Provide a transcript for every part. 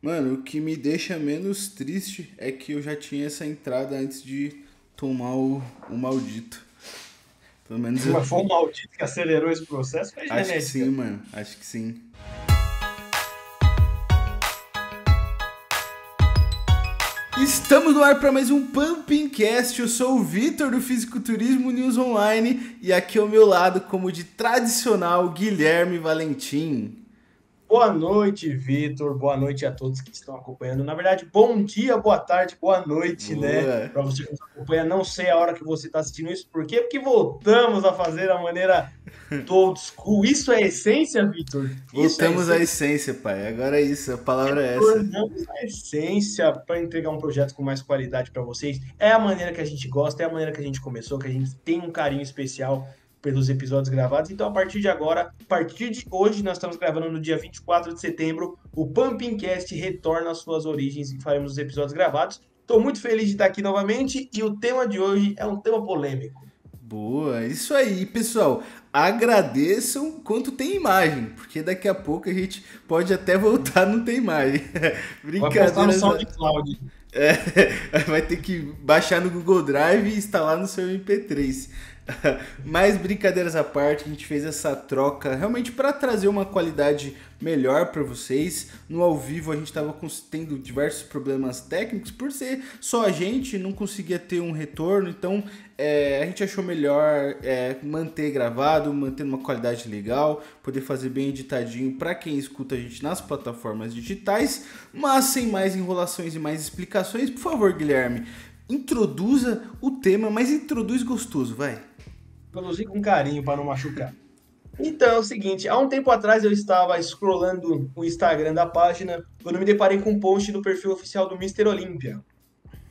Mano, o que me deixa menos triste é que eu já tinha essa entrada antes de tomar o maldito. Pelo menos eu Mas foi um maldito que acelerou esse processo, foi acho que sim, genética. mano. Acho que sim. Estamos no ar para mais um Pumpingcast. Eu sou o Vitor do Fisiculturismo News Online e aqui ao meu lado, como de tradicional, Guilherme Valentim. Boa noite, Vitor. Boa noite a todos que estão acompanhando. Na verdade, bom dia, boa tarde, boa noite, né? Boa. Para você que nos acompanha, não sei a hora que você está assistindo isso. Por quê? Porque voltamos a fazer a maneira do old school. Isso é essência, Vitor? Isso é Voltamos à essência? essência, pai. Agora é isso, a palavra é essa. Tornamos a essência para entregar um projeto com mais qualidade para vocês. É a maneira que a gente gosta, é a maneira que a gente começou, que a gente tem um carinho especial pelos episódios gravados. Então, a partir de agora, a partir de hoje, nós estamos gravando no dia 24 de setembro, o Pumpingcast retorna às suas origens e faremos os episódios gravados. Estou muito feliz de estar aqui novamente e o tema de hoje é um tema polêmico. Boa, isso aí, pessoal. Agradeçam quanto tem imagem, porque daqui a pouco a gente pode até voltar não ter imagem. Vai postar no Brincadeiras. SoundCloud. Vai ter que baixar no Google Drive e instalar no seu MP3. Mas brincadeiras à parte, a gente fez essa troca realmente para trazer uma qualidade melhor para vocês. No ao vivo a gente estava tendo diversos problemas técnicos, por ser só a gente, não conseguia ter um retorno, então a gente achou melhor manter gravado, manter uma qualidade legal, poder fazer bem editadinho para quem escuta a gente nas plataformas digitais. Mas sem mais enrolações e mais explicações, por favor, Guilherme, introduza o tema, mas introduz gostoso, vai. Produzir com carinho para não machucar. Então é o seguinte, há um tempo atrás eu estava scrollando o Instagram da página quando me deparei com um post no perfil oficial do Mister Olympia,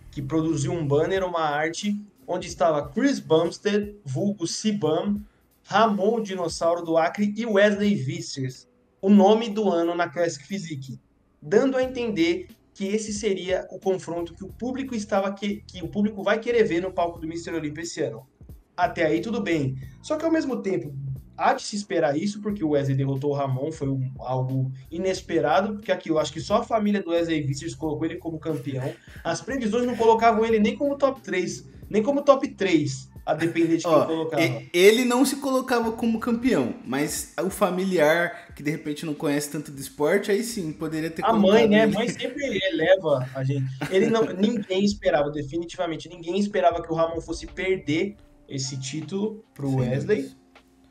que produziu um banner, uma arte, onde estava Chris Bumstead, vulgo Cibam, Ramon, o dinossauro do Acre, e Wesley Vissers, o nome do ano na Classic Physique, dando a entender que esse seria o confronto que o público que o público vai querer ver no palco do Mister Olympia esse ano. Até aí tudo bem. Só que ao mesmo tempo, há de se esperar isso, porque o Wesley derrotou o Ramon, foi algo inesperado, porque aquilo, acho que só a família do Wesley Vissers colocou ele como campeão. As previsões não colocavam ele nem como top 3, nem como top 3, a depender de quem Ó, colocava. ele não se colocava como campeão, mas o familiar que de repente não conhece tanto do esporte, aí sim, poderia ter A mãe, colocado né? A ele. mãe sempre eleva a gente. Ele não, ninguém esperava, definitivamente, ninguém esperava que o Ramon fosse perder esse título pro Sem Wesley. dúvidas.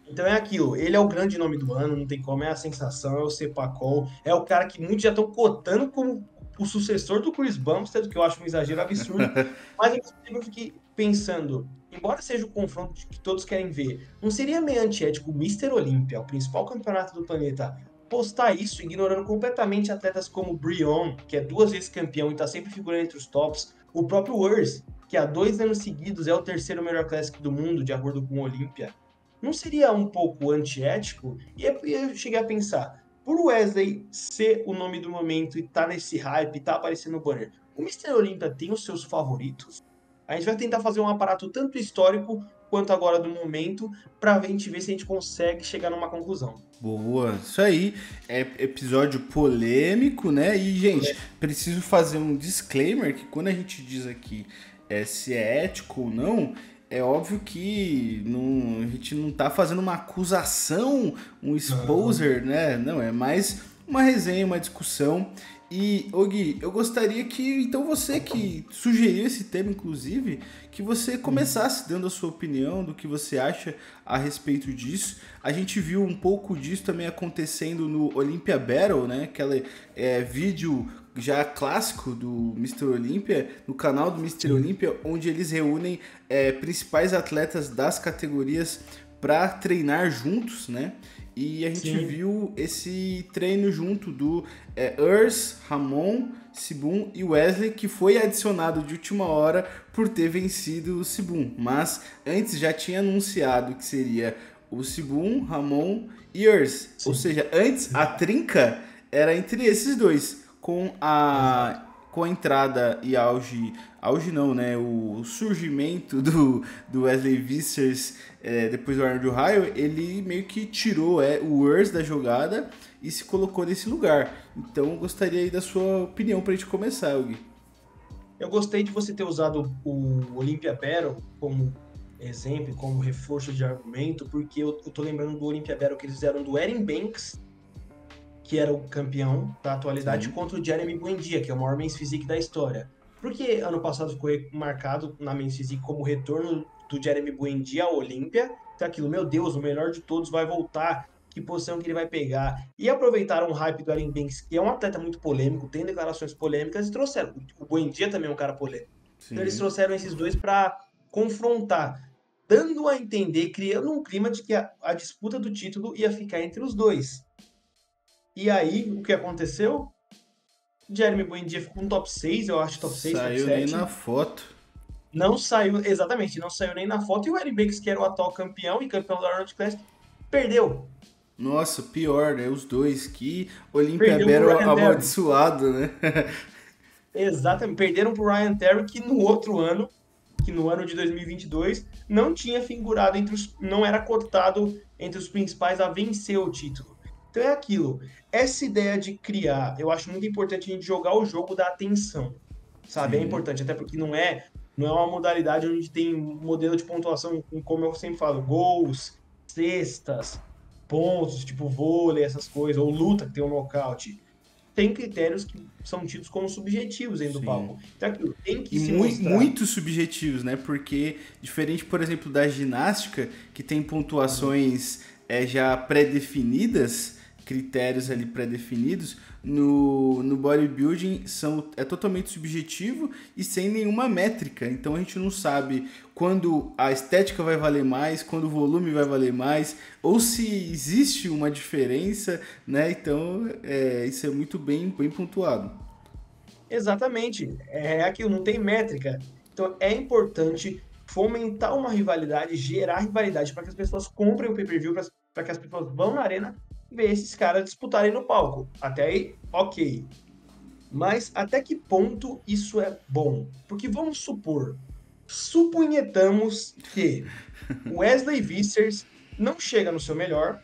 Então é aquilo, ele é o grande nome do ano, não tem como, é a sensação, é o Cepacol, é o cara que muitos já estão cotando como o sucessor do Chris Bumstead, que eu acho um exagero absurdo, mas ao mesmo tempo eu fiquei pensando, embora seja o confronto que todos querem ver, não seria meio antiético o Mister Olympia, o principal campeonato do planeta, postar isso, ignorando completamente atletas como Brion, que é 2 vezes campeão e está sempre figurando entre os tops, o próprio Urs, que há 2 anos seguidos é o terceiro melhor Classic do mundo, de acordo com o Olympia. Não seria um pouco antiético? E eu cheguei a pensar, por Wesley ser o nome do momento e tá nesse hype, tá aparecendo no banner, o Mister Olympia tem os seus favoritos? A gente vai tentar fazer um aparato tanto histórico quanto agora do momento, pra gente ver se a gente consegue chegar numa conclusão. Boa, isso aí. É episódio polêmico, né? E, gente, preciso fazer um disclaimer que quando a gente diz aqui se é ético ou não, é óbvio que a gente não tá fazendo uma acusação, um Não. exposer, né? Não, é mais uma resenha, uma discussão. E, ô Gui, eu gostaria que, então você que sugeriu esse tema, inclusive, que você começasse dando a sua opinião do que você acha a respeito disso. A gente viu um pouco disso também acontecendo no Olympia Battle, né? Aquele vídeo já clássico do Mister Olympia, no canal do Mister Sim. Olympia, onde eles reúnem principais atletas das categorias para treinar juntos, né? E a gente Sim. viu esse treino junto do Urs, Ramon, Sibum e Wesley, que foi adicionado de última hora por ter vencido o Sibum. Mas antes já tinha anunciado que seria o Sibum, Ramon e Urs. Ou Sim. seja, antes a Exato. trinca era entre esses dois, com a Exato. com a entrada e auge não, né? O surgimento do Wesley Vissers depois do Arnold Ohio, ele meio que tirou o Urs da jogada e se colocou nesse lugar. Então, eu gostaria aí da sua opinião pra gente começar, Gui. Eu gostei de você ter usado o Olympia Battle como exemplo, como reforço de argumento, porque eu tô lembrando do Olympia Battle que eles fizeram do Erin Banks, que era o campeão da atualidade, Sim. contra o Jeremy Buendia, que é o maior Men's Physique da história. Porque ano passado ficou marcado na Men's Physique como o retorno do Jeremy Buendia à Olímpia, então aquilo, meu Deus, o melhor de todos vai voltar, que posição que ele vai pegar. E aproveitaram o hype do Erin Banks, que é um atleta muito polêmico, tem declarações polêmicas, e trouxeram. O Buendia também é um cara polêmico. Então eles Sim. trouxeram esses dois para confrontar, dando a entender, criando um clima de que a disputa do título ia ficar entre os dois. E aí, o que aconteceu? Jeremy Buendia ficou no top 6, eu acho, top 6, top Saiu nem 7. na foto. Não saiu, exatamente, não saiu nem na foto. E o Erin Banks, que era o atual campeão e campeão da Arnold Classic, perdeu. Nossa, pior, né? Os dois. Que Olympia Perdeu pro Battle Ryan Terry. amaldiçoado, né? Exatamente, perderam pro Ryan Terry, que no outro ano, que no ano de 2022, não tinha figurado não era cotado entre os principais a vencer o título. Então é aquilo, essa ideia de criar, eu acho muito importante a gente jogar o jogo da atenção, sabe? É Sim. importante, até porque não é uma modalidade onde a gente tem modelo de pontuação, como eu sempre falo, gols, cestas, pontos, tipo vôlei, essas coisas, ou luta que tem um nocaute. Tem critérios que são tidos como subjetivos dentro do Sim. palco. Então aquilo tem que E se mostrar. muito subjetivos, né? Porque, diferente, por exemplo, da ginástica, que tem pontuações já pré-definidas, critérios ali pré-definidos, no bodybuilding é totalmente subjetivo e sem nenhuma métrica. Então a gente não sabe quando a estética vai valer mais, quando o volume vai valer mais, ou se existe uma diferença, né? Então isso é muito bem pontuado. Exatamente. É aquilo, não tem métrica. Então é importante fomentar uma rivalidade, gerar rivalidade para que as pessoas comprem o pay-per-view, para que as pessoas vão na arena ver esses caras disputarem no palco. Até aí, ok. Mas até que ponto isso é bom? Porque vamos suponhamos que o Wesley Vissers não chega no seu melhor,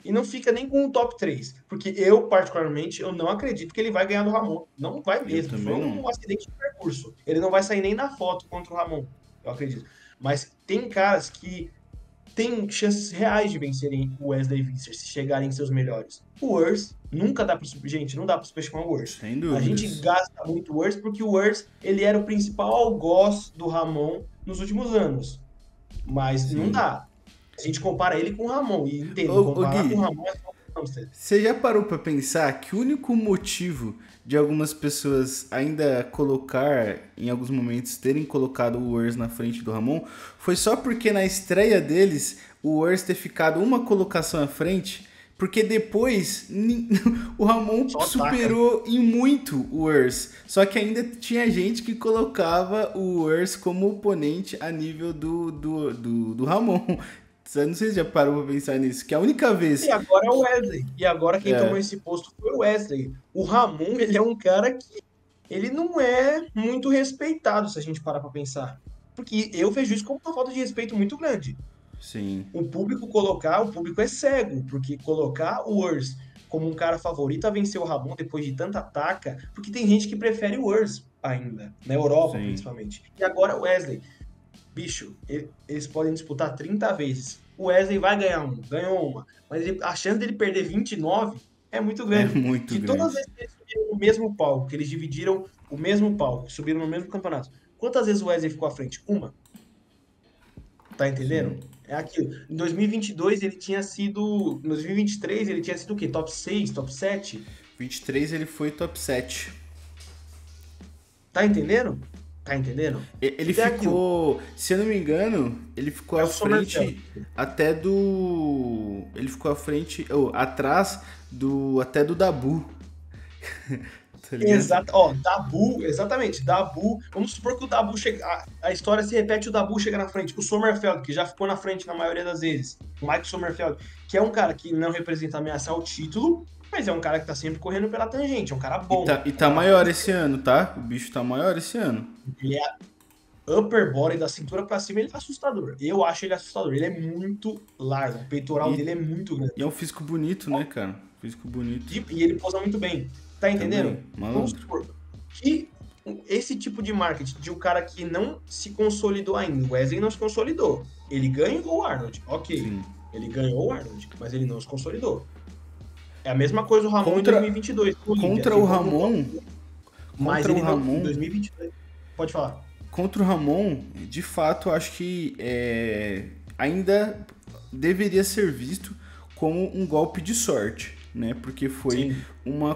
e não fica nem com o top 3. Porque eu, particularmente, eu não acredito que ele vai ganhar do Ramon. Não vai Eu mesmo. Foi também um não. acidente de percurso. Ele não vai sair nem na foto contra o Ramon, eu acredito. Mas tem caras que têm chances reais de vencerem o Wesley Vissers se chegarem em seus melhores. O Urs, nunca dá pra... Gente, não dá pra subestimar o Urs. Sem A gente dúvidas. gasta muito o Urs porque o Urs, ele era o principal algoz do Ramon nos últimos anos. Mas não Sim. dá. A gente compara ele com o Ramon. E entende, Ô, comparar Gui, com o Ramon é só hamster. você já parou pra pensar que o único motivo de algumas pessoas ainda em alguns momentos, terem colocado o Urs na frente do Ramon, foi só porque na estreia deles, o Urs ter ficado uma colocação à frente, porque depois o Ramon Só superou em muito o Urs. Só que ainda tinha gente que colocava o Urs como oponente a nível do Ramon. Não sei se já parou pra pensar nisso, que a única vez... E agora é o Wesley. E agora quem tomou É, esse posto foi o Wesley. O Ramon, ele é um cara que ele não é muito respeitado, se a gente parar pra pensar. Porque eu vejo isso como uma falta de respeito muito grande. sim, O público é cego, porque colocar o Urs como um cara favorito a vencer o Ramon depois de tanta ataca, porque tem gente que prefere o Urs ainda, na Europa sim. principalmente. E agora o Wesley. Bicho, eles podem disputar 30 vezes. O Wesley vai ganhar ganhou uma. Mas a chance dele perder 29 é muito É grande. muito De todas as grande. vezes que eles subiram no mesmo palco, que eles dividiram o mesmo palco, subiram no mesmo campeonato, quantas vezes o Wesley ficou à frente? Uma. Tá entendendo? Sim. É aquilo. Em 2022 ele tinha sido. Em 2023 ele tinha sido o quê? Top 6, top 7? 23 ele foi top 7. Tá entendendo? Tá entendendo? Ele Então é aquilo. ficou, se eu não me engano, ele ficou É à o Sommerfeld. frente até do. Ele ficou à frente, atrás até do Dabu. Tá ligado? Exato, ó, Dabu, exatamente, Dabu. Vamos supor que o Dabu chega. A história se repete, o Dabu chega na frente. O Sommerfeld, que já ficou na frente na maioria das vezes. O Mike Sommerfeld, que é um cara que não representa ameaça ao título, Mas é um cara que tá sempre correndo pela tangente, é um cara E bom. tá, e tá maior esse ano, tá? O bicho tá maior esse ano. Ele é upper body, da cintura pra cima, ele é assustador. Eu acho ele assustador. Ele é muito largo. O peitoral E, dele é muito e é grande. um físico bonito, né, cara? Físico bonito E ele posa muito bem. Tá entendendo? também, Vamos malandro. supor que esse tipo de marketing de um cara que não se consolidou ainda, o Wesley não se consolidou. Ele ganhou o Arnold, ok. Sim. Ele ganhou o Arnold, mas ele não se consolidou. É a mesma coisa o Ramon em Contra, 2022, no Olímpia. contra o Ficou no top, Ramon, mas contra o ele não, em Ramon, 2022. Pode falar. contra o Ramon, de fato, eu acho que ainda deveria ser visto como um golpe de sorte, né? Porque foi Sim. uma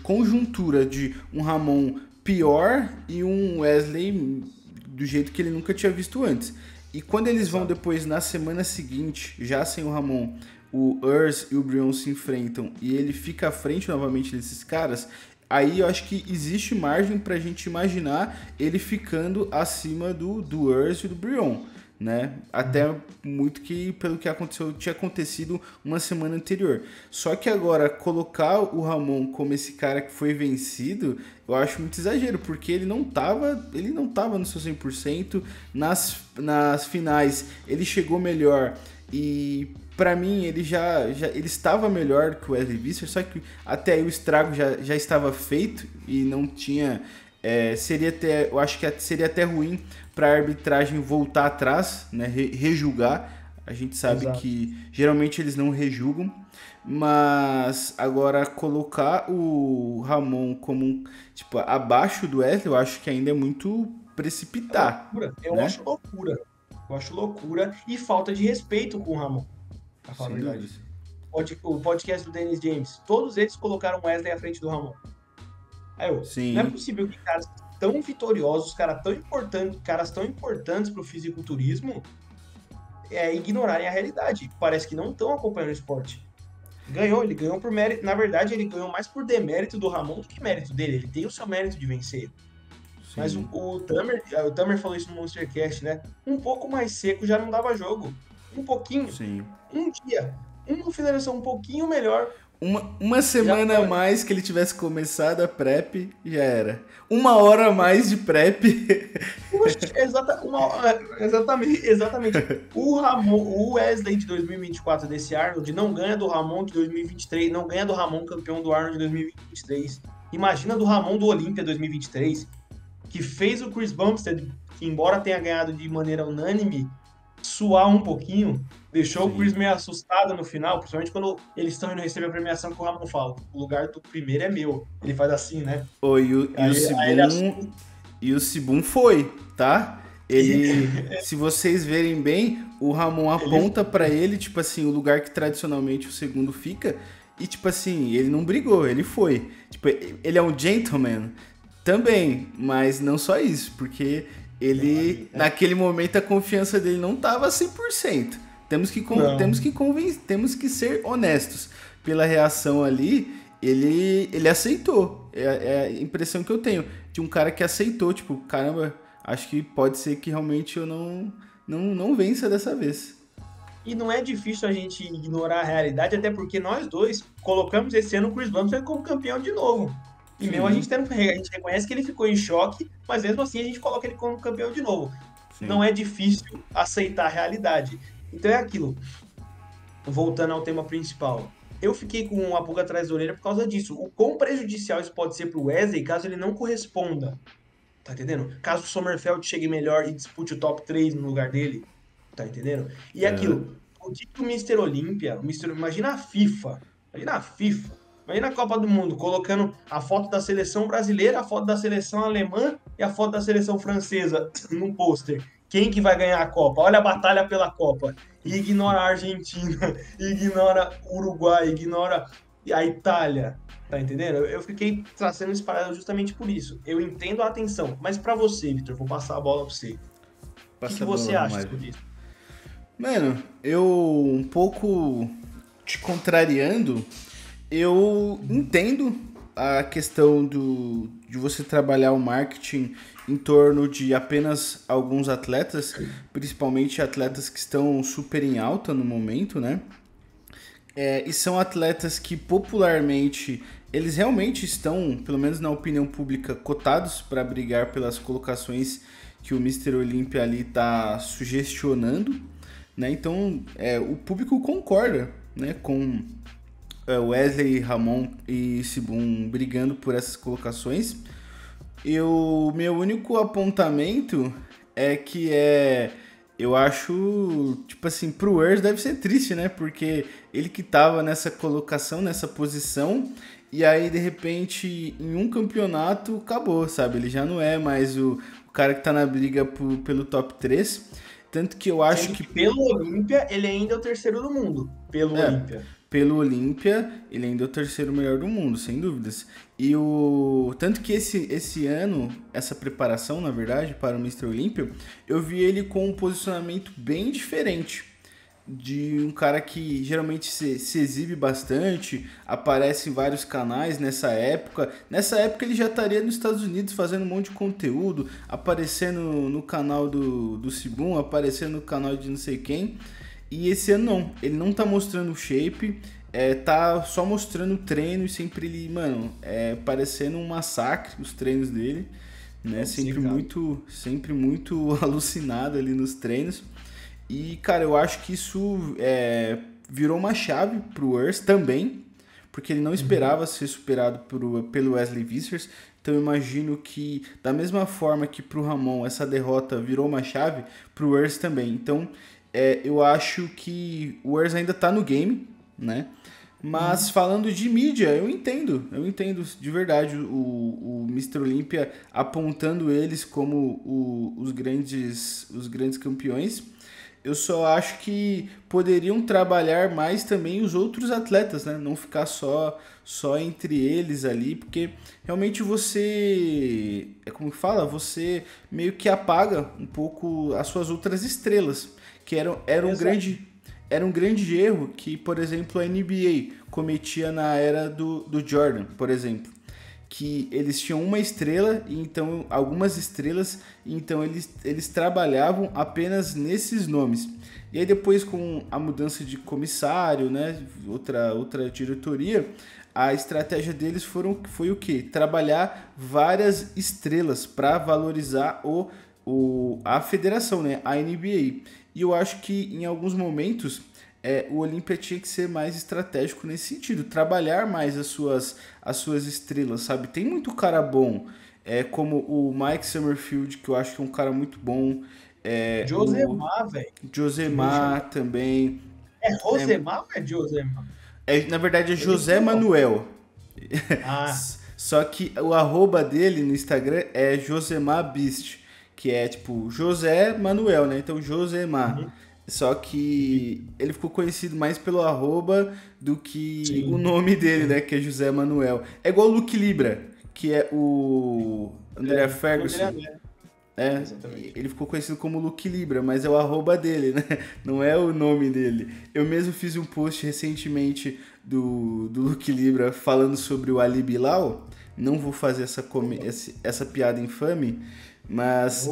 conjuntura de um Ramon pior e um Wesley do jeito que ele nunca tinha visto antes. E quando eles vão Exato. depois, na semana seguinte, já sem o Ramon, o Urs e o Brion se enfrentam e ele fica à frente novamente desses caras, aí eu acho que existe margem pra gente imaginar ele ficando acima do Urs e do Brion, né? Até muito que pelo que aconteceu, tinha acontecido uma semana anterior. Só que agora colocar o Ramon como esse cara que foi vencido, eu acho muito exagero, porque ele não tava no seu 100%, nas finais ele chegou melhor e pra mim ele estava melhor que o Wesley Visser, só que até aí o estrago já estava feito e não tinha eu acho que seria até ruim para a arbitragem voltar atrás, né, rejulgar. A gente sabe Exato. que geralmente eles não rejulgam, mas agora colocar o Ramon como tipo abaixo do Wesley, eu acho que ainda é muito É precipitar, loucura. Eu né? acho loucura. Eu acho loucura e falta de respeito com o Ramon, pra falar a Sem verdade. dúvidas. O podcast do Dennis James, todos eles colocaram o Wesley à frente do Ramon. Aí não é Sim, possível que caras tão vitoriosos, caras tão importantes pro fisiculturismo, ignorarem a realidade. Parece que não estão acompanhando o esporte. Ele ganhou por mérito. Na verdade, ele ganhou mais por demérito do Ramon do que mérito dele. Ele tem o seu mérito de vencer. Mas sim, o Tamer falou isso no Monstercast, né? Um pouco mais seco já não dava jogo. Um pouquinho. sim. Um dia. Uma finalização um pouquinho melhor. Uma Já semana a foi. mais que ele tivesse começado a prep, já era. Uma hora a mais de prep. Oxe, exatamente. O Wesley de 2024 desse Arnold não ganha do Ramon de 2023, não ganha do Ramon campeão do Arnold de 2023. Imagina do Ramon do Olímpia 2023, que fez o Chris Bumstead, que embora tenha ganhado de maneira unânime, suar um pouquinho, deixou o Chris Sim. meio assustado no final, principalmente quando eles estão indo receber a premiação que o Ramon fala, o lugar do primeiro é meu. Ele faz assim, né? Oh, e o Aí ele Sibum. assusta. E o Sibum foi, tá? Se vocês verem bem, o Ramon Ele aponta pra ele, tipo assim, o lugar que tradicionalmente o segundo fica, e tipo assim, ele não brigou, ele foi. Tipo, ele é um gentleman também, mas não só isso, porque ele, naquele momento, a confiança dele não tava 100%. Não. Temos que ser honestos. Pela reação ali, ele aceitou. É a impressão que eu tenho de um cara que aceitou, tipo, caramba, acho que pode ser que realmente eu não vença dessa vez. E não é difícil a gente ignorar a realidade, até porque nós dois colocamos esse ano o Chris Bumstead como campeão de novo. E mesmo Sim, a gente reconhece que ele ficou em choque, mas mesmo assim a gente coloca ele como campeão de novo. Não sim. é difícil aceitar a realidade. Então é aquilo. Voltando ao tema principal. Eu fiquei com uma pulga atrás da orelha por causa disso. O quão prejudicial isso pode ser pro Wesley caso ele não corresponda. Tá entendendo? Caso o Sommerfeld chegue melhor e dispute o top 3 no lugar dele. Tá entendendo? E é Aham. aquilo. O que que o Mr. Olímpia, imagina a FIFA. Imagina a FIFA. Imagina a Copa do Mundo, colocando a foto da seleção brasileira, a foto da seleção alemã e a foto da seleção francesa num pôster. Quem que vai ganhar a Copa? Olha a batalha pela Copa. E ignora a Argentina, ignora o Uruguai, ignora a Itália. Tá entendendo? Eu fiquei traçando esse paralelo justamente por isso. Eu entendo a atenção, mas pra você, Vitor, vou passar a bola pra você. O que Passa a você bola, acha Romário. sobre isso? Mano, eu um pouco te contrariando, eu entendo a questão de você trabalhar o marketing em torno de apenas alguns atletas, principalmente atletas que estão super em alta no momento, né? E são atletas que popularmente eles realmente estão, pelo menos na opinião pública, cotados para brigar pelas colocações que o Mister Olímpia ali está sugestionando, né? Então o público concorda, né, com Wesley, Ramon e Sibum brigando por essas colocações. E o meu único apontamento é que eu acho, tipo assim, pro Urs deve ser triste, né? Porque ele que tava nessa colocação, nessa posição, e aí de repente em um campeonato acabou, sabe? Ele já não é mais o cara que tá na briga pelo top 3. Tanto que eu acho Sendo que que pelo Olímpia, ele ainda é o terceiro do mundo. Pelo é, Olímpia. pelo Olímpia, ele ainda é o terceiro melhor do mundo, sem dúvidas. E o tanto que esse ano, essa preparação, na verdade, para o Mister Olímpia, eu vi ele com um posicionamento bem diferente de um cara que geralmente se exibe bastante, aparece em vários canais nessa época. Nessa época ele já estaria nos Estados Unidos fazendo um monte de conteúdo, aparecendo no canal do Sibum, aparecendo no canal de não sei quem. E esse ano não, ele não tá mostrando o shape, tá só mostrando o treino e sempre ele, mano, parecendo um massacre os treinos dele, né? Sempre muito alucinado ali nos treinos. E, cara, eu acho que isso virou uma chave pro Urs também, porque ele não esperava ser superado pelo Wesley Vissers. Então eu imagino que, da mesma forma que pro Ramon essa derrota virou uma chave, pro Urs também. Então eu acho que o Urs ainda tá no game, né? Mas falando de mídia, eu entendo de verdade o Mr. Olympia apontando eles como os grandes campeões. Eu só acho que poderiam trabalhar mais também os outros atletas, né? Não ficar só entre eles ali, porque realmente você, como que fala? Você meio que apaga um pouco as suas outras estrelas, que era um grande erro que, por exemplo, a NBA cometia na era do Jordan, por exemplo. Que eles tinham uma estrela e então algumas estrelas, e então eles trabalhavam apenas nesses nomes. E aí depois com a mudança de comissário, né, outra diretoria, a estratégia deles foi o quê? Trabalhar várias estrelas para valorizar a federação, né, a NBA. E eu acho que em alguns momentos o Olímpia tinha que ser mais estratégico nesse sentido, trabalhar mais as suas estrelas, sabe? Tem muito cara bom, como o Mike Summerfield, que eu acho que é um cara muito bom. Josemar, velho. Josemar também. É Rosemar ou é Josemar? Na verdade é José Manuel. Ah. Só que o arroba dele no Instagram é Josemar Beast, que é tipo José Manuel, né? Então Josemar. Só que ele ficou conhecido mais pelo arroba do que o nome dele, né? Que é José Manuel. É igual o Luke Libra, que é o André Ferguson. Ele ficou conhecido como Luke Libra, mas é o arroba dele, né? Não é o nome dele. Eu mesmo fiz um post recentemente do Luke Libra falando sobre o Ali Bilal. Não vou fazer essa piada infame, mas...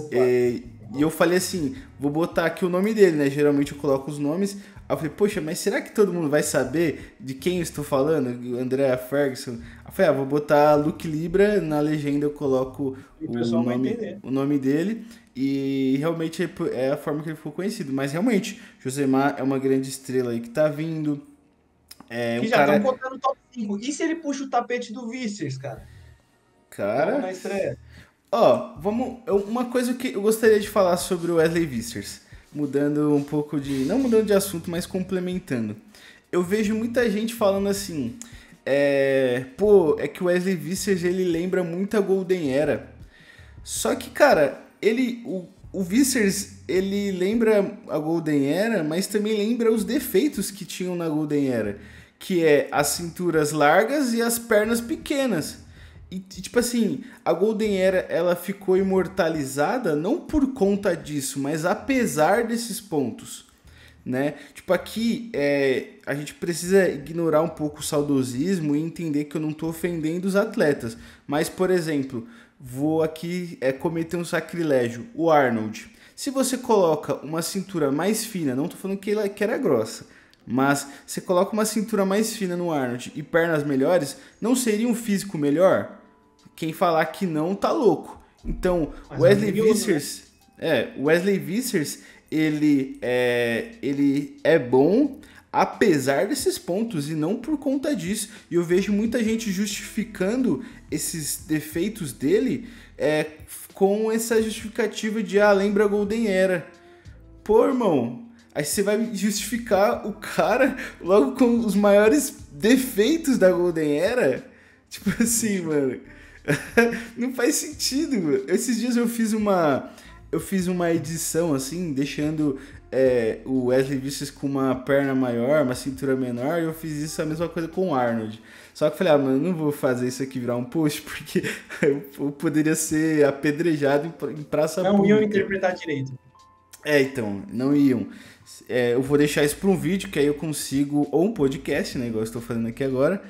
E eu falei assim, vou botar aqui o nome dele, né? Geralmente eu coloco os nomes. Aí eu falei, poxa, mas será que todo mundo vai saber de quem eu estou falando? André Ferguson. Aí eu falei, vou botar Luke Libra, na legenda eu coloco o nome dele. E realmente é a forma que ele ficou conhecido. Mas realmente, Josemar é uma grande estrela aí que tá vindo. Que já estão botando no top 5. E se ele puxa o tapete do Vissers, cara? Cara... na estreia. Uma coisa que eu gostaria de falar sobre o Wesley Vissers, mudando um pouco não mudando de assunto, mas complementando. Eu vejo muita gente falando assim, que o Wesley Vissers, ele lembra muito a Golden Era. Só que, cara, o Vissers, ele lembra a Golden Era, mas também lembra os defeitos que tinham na Golden Era, que é as cinturas largas e as pernas pequenas. E, tipo assim, a Golden Era, ela ficou imortalizada não por conta disso, mas apesar desses pontos, né? Tipo, aqui a gente precisa ignorar um pouco o saudosismo e entender que eu não tô ofendendo os atletas. Mas, por exemplo, vou aqui cometer um sacrilégio. O Arnold. Se você coloca uma cintura mais fina, não tô falando que era grossa, Mas você coloca uma cintura mais fina no Arnold e pernas melhores, não seria um físico melhor? Quem falar que não, tá louco. Então, Mas Wesley maravilhoso, né? Vissers, Wesley Vissers, ele é bom apesar desses pontos e não por conta disso. E eu vejo muita gente justificando esses defeitos dele com essa justificativa de, lembra a Golden Era. Pô, irmão, aí você vai justificar o cara logo com os maiores defeitos da Golden Era? Tipo assim, mano, não faz sentido, mano. Esses dias eu fiz uma edição assim, deixando o Wesley Vissers com uma perna maior, uma cintura menor, e eu fiz isso a mesma coisa com o Arnold. Só que eu falei, mano, não vou fazer isso aqui virar um post, porque eu poderia ser apedrejado em praça Não pública. iam interpretar direito. Então, não iam. Eu vou deixar isso para um vídeo, que aí eu consigo, ou um podcast, né, igual eu estou fazendo aqui agora,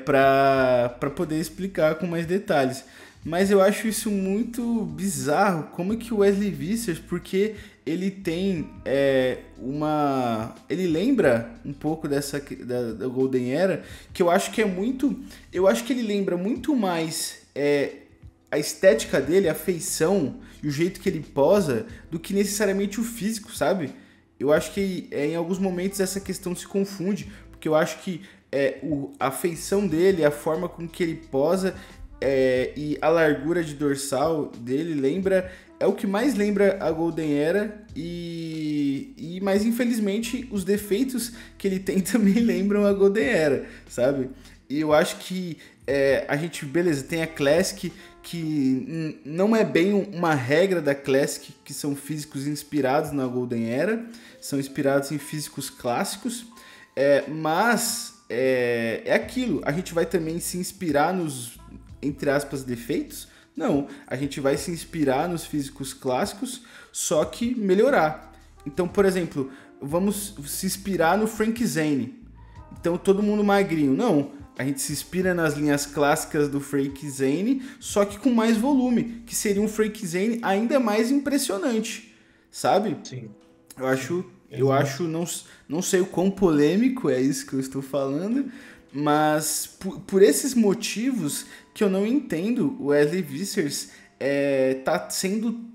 para poder explicar com mais detalhes. Mas eu acho isso muito bizarro, como que o Wesley Vissers, porque ele tem ele lembra um pouco da Golden Era, que eu acho que é muito... Eu acho que ele lembra muito mais a estética dele, a feição e o jeito que ele posa, do que necessariamente o físico, sabe? Eu acho que em alguns momentos essa questão se confunde, porque eu acho que a feição dele, a forma com que ele posa e a largura de dorsal dele é o que mais lembra a Golden Era mas infelizmente os defeitos que ele tem também lembram a Golden Era, sabe? E eu acho que a gente, beleza, tem a Classic, que não é bem uma regra da Classic, que são físicos inspirados na Golden Era, são inspirados em físicos clássicos, mas aquilo, a gente vai também se inspirar nos, entre aspas, defeitos? Não, a gente vai se inspirar nos físicos clássicos, só que melhorar. Então, por exemplo, vamos se inspirar no Frank Zane. Então, todo mundo magrinho. Não, a gente se inspira nas linhas clássicas do Frank Zane, só que com mais volume, que seria um Frank Zane ainda mais impressionante, sabe? Sim. Eu acho, não sei o quão polêmico é isso que eu estou falando, mas por esses motivos que eu não entendo o Wesley Vissers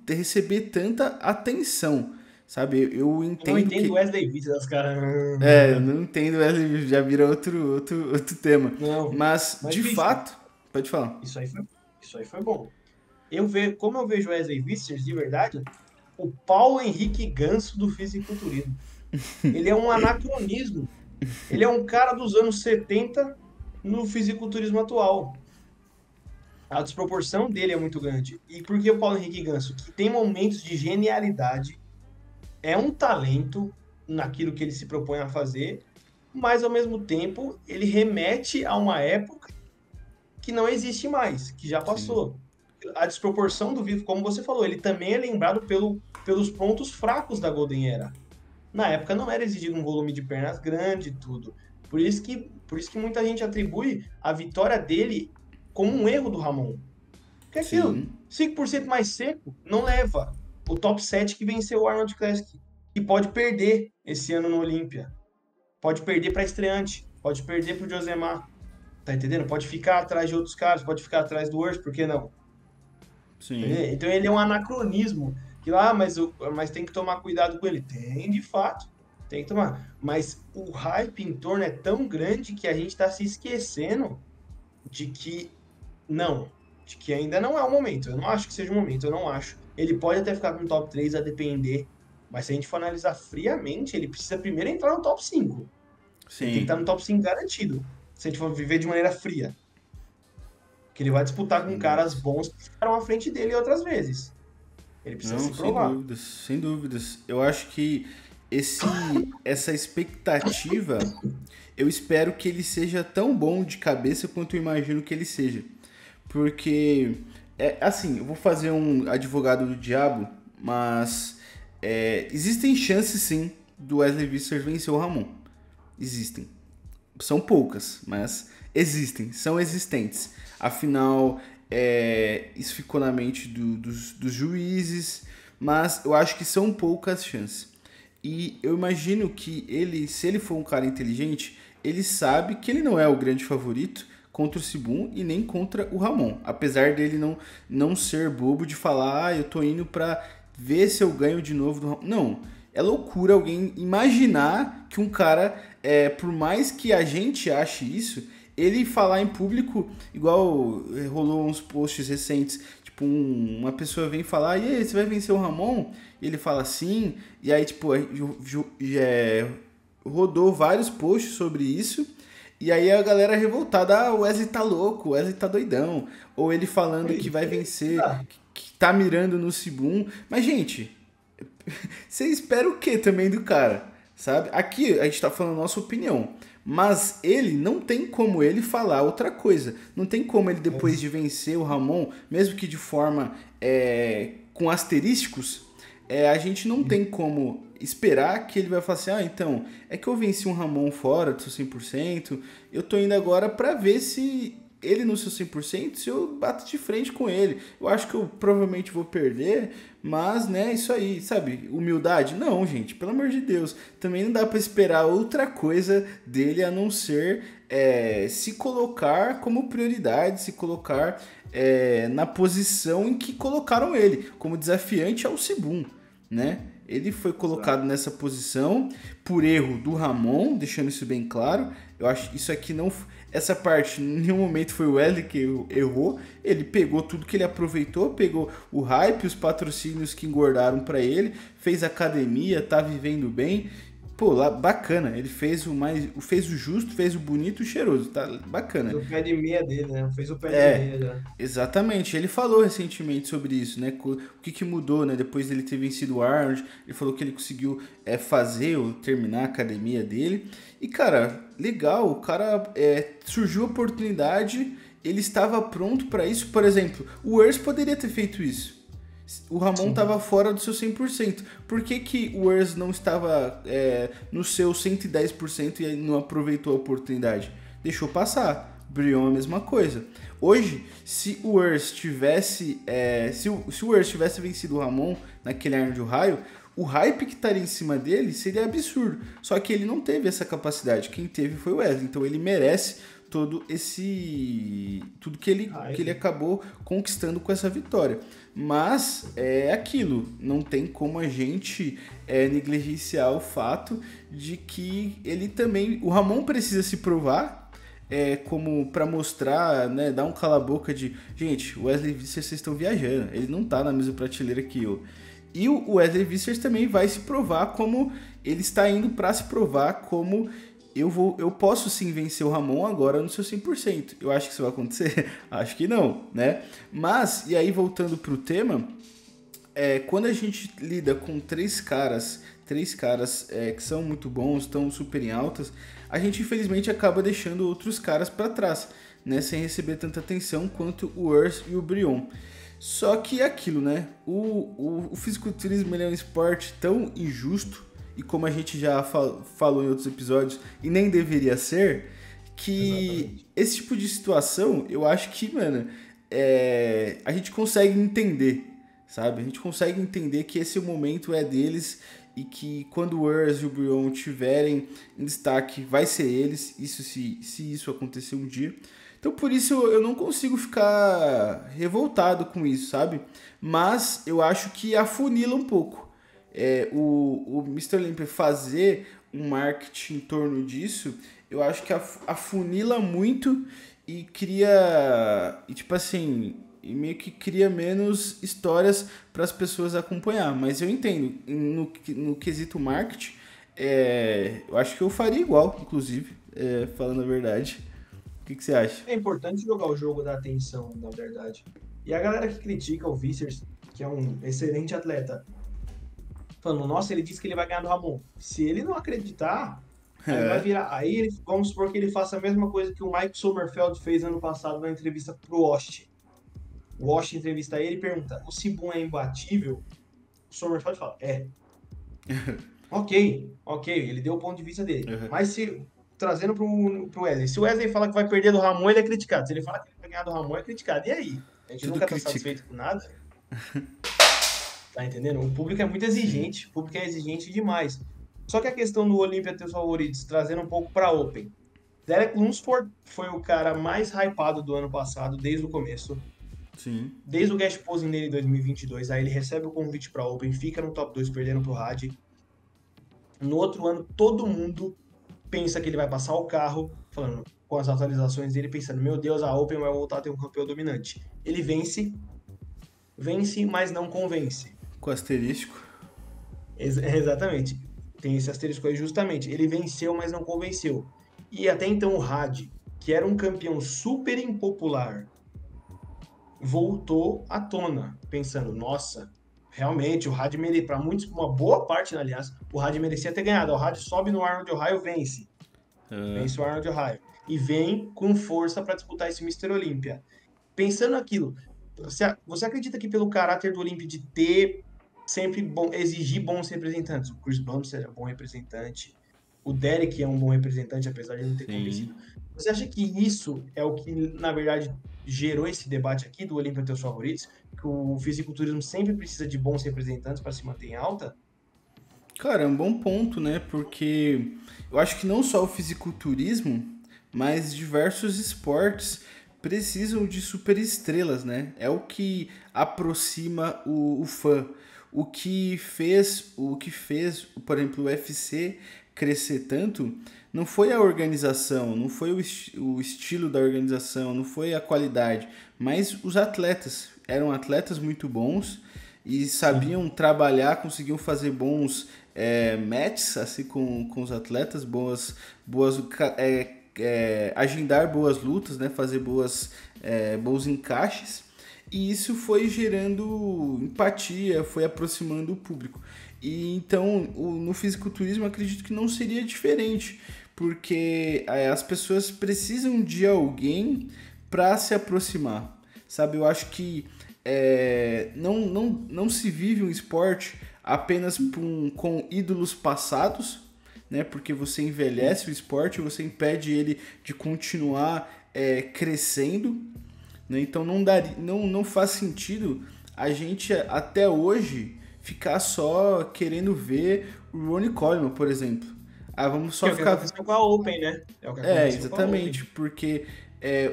receber tanta atenção, sabe? Eu entendo Eu não entendo o Wesley Vissers, cara. eu não entendo o Wesley Vissers, já vira outro tema. Não. Mas de Vitor, fato, pode falar. Isso aí foi bom. Como eu vejo o Wesley Vissers, de verdade, o Paulo Henrique Ganso do fisiculturismo. Ele é um anacronismo. Ele é um cara dos anos 70 no fisiculturismo atual. A desproporção dele é muito grande. E por que o Paulo Henrique Ganso? Que tem momentos de genialidade, é um talento naquilo que ele se propõe a fazer, mas ao mesmo tempo ele remete a uma época que não existe mais, que já passou. Sim. A desproporção do Vivo, como você falou, ele também é lembrado pelos pontos fracos da Golden Era. Na época não era exigido um volume de pernas grande e tudo. Por isso que muita gente atribui a vitória dele como um erro do Ramon. Porque aquilo, 5% mais seco, não leva o top 7 que venceu o Arnold Classic. E pode perder esse ano no Olímpia. Pode perder para estreante. Pode perder para o Josemar. Tá entendendo? Pode ficar atrás de outros caras. Pode ficar atrás do Urso, por que não? Sim. Então ele é um anacronismo. Que mas tem que tomar cuidado com ele. Tem, de fato. Tem que tomar. Mas o hype em torno é tão grande que a gente está se esquecendo de que ainda não é o momento. Eu não acho que seja o momento, eu não acho. Ele pode até ficar com o top 3 a depender, mas se a gente for analisar friamente, ele precisa primeiro entrar no top 5. Sim. Ele tem que estar no top 5 garantido, se a gente for viver de maneira fria. Que ele vai disputar com caras bons que ficaram à frente dele outras vezes. Ele precisa se provar. Sem dúvidas. Eu acho que essa expectativa, eu espero que ele seja tão bom de cabeça quanto eu imagino que ele seja. Porque, assim, eu vou fazer um advogado do diabo, mas existem chances, sim, do Wesley Vissers vencer o Ramon. Existem. São poucas, mas existem, são existentes. Afinal, isso ficou na mente dos juízes, mas eu acho que são poucas chances. E eu imagino que ele, se ele for um cara inteligente, ele sabe que ele não é o grande favorito contra o Sibum e nem contra o Ramon. Apesar dele não ser bobo de falar, eu tô indo pra ver se eu ganho de novo do Ramon. Não, é loucura alguém imaginar que um cara, por mais que a gente ache isso, ele falar em público, igual rolou uns posts recentes, tipo, uma pessoa vem falar, e aí, você vai vencer o Ramon? E ele fala sim, e aí, tipo, rodou vários posts sobre isso, e aí a galera revoltada, o Wesley tá louco, o Wesley tá doidão, ou ele falando que vai vencer, que tá mirando no Sibum, mas, gente, você espera o que também do cara, sabe? Aqui a gente tá falando a nossa opinião, mas ele não tem como ele falar outra coisa. Não tem como ele, depois de vencer o Ramon, mesmo que de forma com asterísticos, a gente não tem como esperar que ele vai falar assim, então, é que eu venci um Ramon fora do seu 100%, eu tô indo agora pra ver se ele no seu 100%, se eu bato de frente com ele. Eu acho que eu provavelmente vou perder, mas, né, isso aí, sabe? Humildade? Não, gente, pelo amor de Deus. Também não dá pra esperar outra coisa dele a não ser se colocar como prioridade, se colocar na posição em que colocaram ele, como desafiante ao Sibum, né? Ele foi colocado nessa posição por erro do Ramon, deixando isso bem claro. Eu acho que isso aqui não... Essa parte, em nenhum momento foi o Wesley que errou. Ele pegou tudo que ele aproveitou, pegou o hype, os patrocínios que engordaram para ele, fez academia, tá vivendo bem. Pô, lá, bacana. Ele fez o justo, fez o bonito e o cheiroso, tá bacana. Fez o pé de meia dele, né? Fez o pé de meia já. Exatamente. Ele falou recentemente sobre isso, né? O que mudou, né? Depois dele ter vencido o Arnold, ele falou que ele conseguiu fazer ou terminar a academia dele. E, cara, legal, o cara surgiu a oportunidade, ele estava pronto para isso. Por exemplo, o Urs poderia ter feito isso. O Ramon estava fora do seu 100%. Por que o Urs não estava no seu 110% e não aproveitou a oportunidade? Deixou passar. Brion a mesma coisa. Hoje, se o Urs tivesse se o Urs tivesse vencido o Ramon naquele Arno de Ohio, o hype que estaria em cima dele seria absurdo. Só que ele não teve essa capacidade. Quem teve foi o Wesley. Então ele merece tudo que ele acabou conquistando com essa vitória. Mas é aquilo, não tem como a gente negligenciar o fato de que ele também, o Ramon precisa se provar, como para mostrar, né, dar um cala-boca de, gente, o Wesley Vissers, vocês estão viajando, ele não tá na mesma prateleira que eu. E o Wesley Vissers também vai se provar como, ele está indo para se provar como eu posso sim vencer o Ramon agora no seu 100%. Eu acho que isso vai acontecer? Acho que não, né? Mas, e aí voltando pro tema, quando a gente lida com três caras que são muito bons, estão super em altas, a gente infelizmente acaba deixando outros caras para trás, né? Sem receber tanta atenção quanto o Urs e o Brion. Só que é aquilo, né? O fisiculturismo ele é um esporte tão injusto, e como a gente já falou em outros episódios, e nem deveria ser, que exatamente, esse tipo de situação, eu acho que, mano, a gente consegue entender, sabe? A gente consegue entender que esse momento é deles e que quando o Urs e o Brion tiverem em destaque, vai ser eles, isso se isso acontecer um dia. Então, por isso, eu não consigo ficar revoltado com isso, sabe? Mas eu acho que afunila um pouco. O Mr. Olympia fazer um marketing em torno disso, eu acho que afunila muito e cria, tipo assim, e meio que cria menos histórias para as pessoas acompanhar. Mas eu entendo, no quesito marketing, eu acho que eu faria igual, inclusive, falando a verdade. O que você acha? É importante jogar o jogo da atenção, na verdade. E a galera que critica o Vissers, que é um excelente atleta, falando, nossa, ele disse que ele vai ganhar do Ramon. Se ele não acreditar, aí vai virar. Aí vamos supor que ele faça a mesma coisa que o Mike Sommerfeld fez ano passado na entrevista pro Walsh. O Walsh entrevista ele e pergunta: o Sibum é imbatível? O Sommerfeld fala: ok, ele deu o ponto de vista dele. Uhum. Mas se trazendo pro Wesley, se o Wesley fala que vai perder do Ramon, ele é criticado. Se ele fala que vai ganhar do Ramon, é criticado. E aí? A gente nunca tá satisfeito com nada. Tá entendendo? O público é muito Sim. exigente, o público é exigente demais. Só que a questão do Olímpia ter os favoritos, trazendo um pouco para Open. Derek Lunsford foi o cara mais hypado do ano passado, desde o começo. Sim. Desde o guest posing dele em 2022, aí ele recebe o convite para Open, fica no top 2 perdendo pro Had. No outro ano, todo mundo pensa que ele vai passar o carro, falando com as atualizações dele, pensando, meu Deus, a Open vai voltar a ter um campeão dominante. Ele vence, vence, mas não convence. Com asterisco. Exatamente. Tem esse asterisco aí justamente. Ele venceu, mas não convenceu. E até então o Had, que era um campeão super impopular, voltou à tona, pensando, nossa, realmente o Had merecia, para muitos, uma boa parte, aliás, o Had merecia ter ganhado. O Had sobe no Arnold Ohio, vence. Ah, Vence o Arnold Ohio. E vem com força para disputar esse Mr. Olímpia. Pensando naquilo, você acredita que pelo caráter do Olímpia de ter sempre exigir bons representantes, o Chris Bumstead é um bom representante, o Derek é um bom representante, apesar de não ter sim. convencido. Você acha que isso é o que, na verdade, gerou esse debate aqui do Olímpia ter os favoritos? Que o fisiculturismo sempre precisa de bons representantes para se manter em alta? Cara, é um bom ponto, né? Porque eu acho que não só o fisiculturismo, mas diversos esportes precisam de superestrelas, né? É o que aproxima o fã. O que fez, por exemplo, o UFC crescer tanto, não foi a organização, não foi o estilo da organização, não foi a qualidade, mas os atletas. Eram atletas muito bons e Sim. sabiam trabalhar, conseguiam fazer bons matches assim com os atletas, agendar boas lutas, né, fazer bons encaixes. E isso foi gerando empatia, foi aproximando o público. E então, no fisiculturismo, eu acredito que não seria diferente, porque as pessoas precisam de alguém para se aproximar, sabe? Eu acho que não se vive um esporte apenas com ídolos passados, né? Porque você envelhece o esporte, você impede ele de continuar crescendo, né? Então não faz sentido a gente até hoje ficar só querendo ver o Ronnie Coleman, por exemplo. Ah, vamos Que só é o que ficar. aconteceu com a Open, né? É o que aconteceu com a Exatamente, Open. porque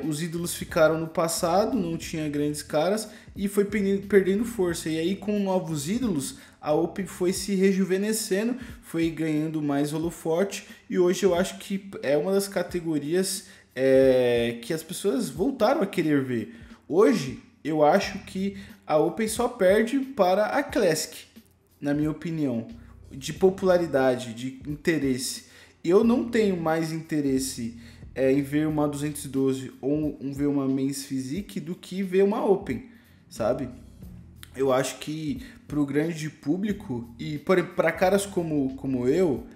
os ídolos ficaram no passado, não tinha grandes caras e foi perdendo força. E aí, com novos ídolos, a Open foi se rejuvenescendo, foi ganhando mais holofote e hoje eu acho que é uma das categorias que as pessoas voltaram a querer ver. Hoje, eu acho que a Open só perde para a Classic, na minha opinião, de popularidade, de interesse. Eu não tenho mais interesse em ver uma 212 ou ver uma Men's Physique do que ver uma Open, sabe? Eu acho que para o grande público e para caras como eu,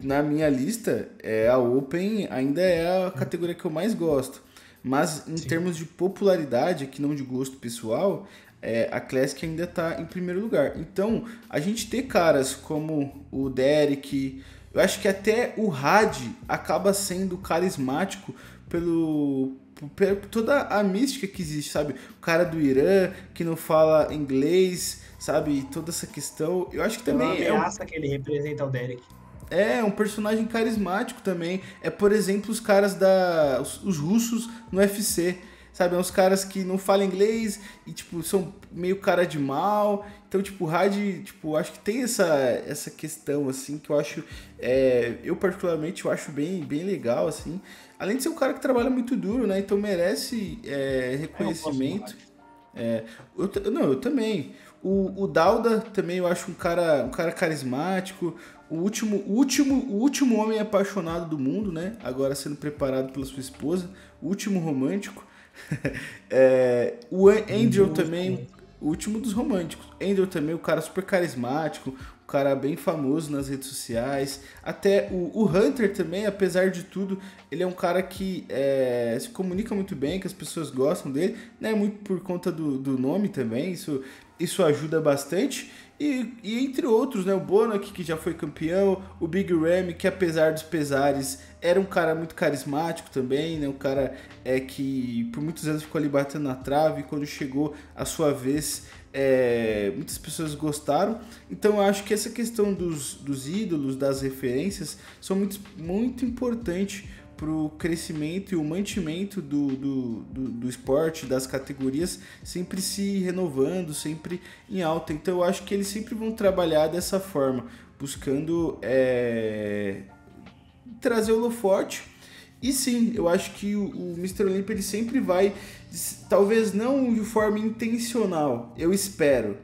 na minha lista, a Open ainda é a categoria que eu mais gosto. Mas em Sim. termos de popularidade, que não de gosto pessoal, a Classic ainda está em primeiro lugar. Então, a gente ter caras como o Derek, eu acho que até o Had acaba sendo carismático por toda a mística que existe, sabe? O cara do Irã que não fala inglês, sabe? Toda essa questão. Eu acho que Pela também ameaça que ele representa ao Derek. um personagem carismático também. Por exemplo, os russos no UFC. Sabe, é uns caras que não falam inglês e, tipo, são meio cara de mal. Então, tipo, o Had, tipo, acho que tem essa questão, assim, que eu acho, eu particularmente, eu acho bem legal, assim. Além de ser um cara que trabalha muito duro, né? Então merece Eu gosto do reconhecimento. Had. Não, eu também. O Dauda também eu acho um cara carismático. O último homem apaixonado do mundo, né? Agora sendo preparado pela sua esposa. O último romântico. O Andrew também, Justamente. o último dos românticos. Andrew também, um cara super carismático, um cara bem famoso nas redes sociais. Até o Hunter também, apesar de tudo, ele é um cara que se comunica muito bem, que as pessoas gostam dele, né? Muito por conta do nome também. Isso isso ajuda bastante. E entre outros, né? O Bonac, que já foi campeão, o Big Ramy, que apesar dos pesares, era um cara muito carismático também, né? Um cara que por muitos anos ficou ali batendo na trave, e quando chegou a sua vez, muitas pessoas gostaram. Então eu acho que essa questão dos ídolos, das referências, são muito importantes para o crescimento e o mantimento do esporte, das categorias, sempre se renovando, sempre em alta. Então eu acho que eles sempre vão trabalhar dessa forma, buscando trazer o holofote. E sim, eu acho que o Mr. Olympia ele sempre vai, talvez não de forma intencional, eu espero,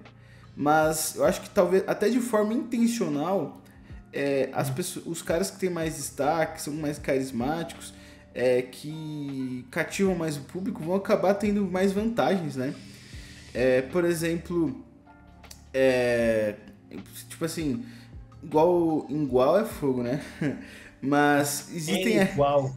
mas eu acho que talvez até de forma intencional, os caras que têm mais destaque, são mais carismáticos, que cativam mais o público, vão acabar tendo mais vantagens, né? Por exemplo, tipo assim, igual é fogo, né? Mas existem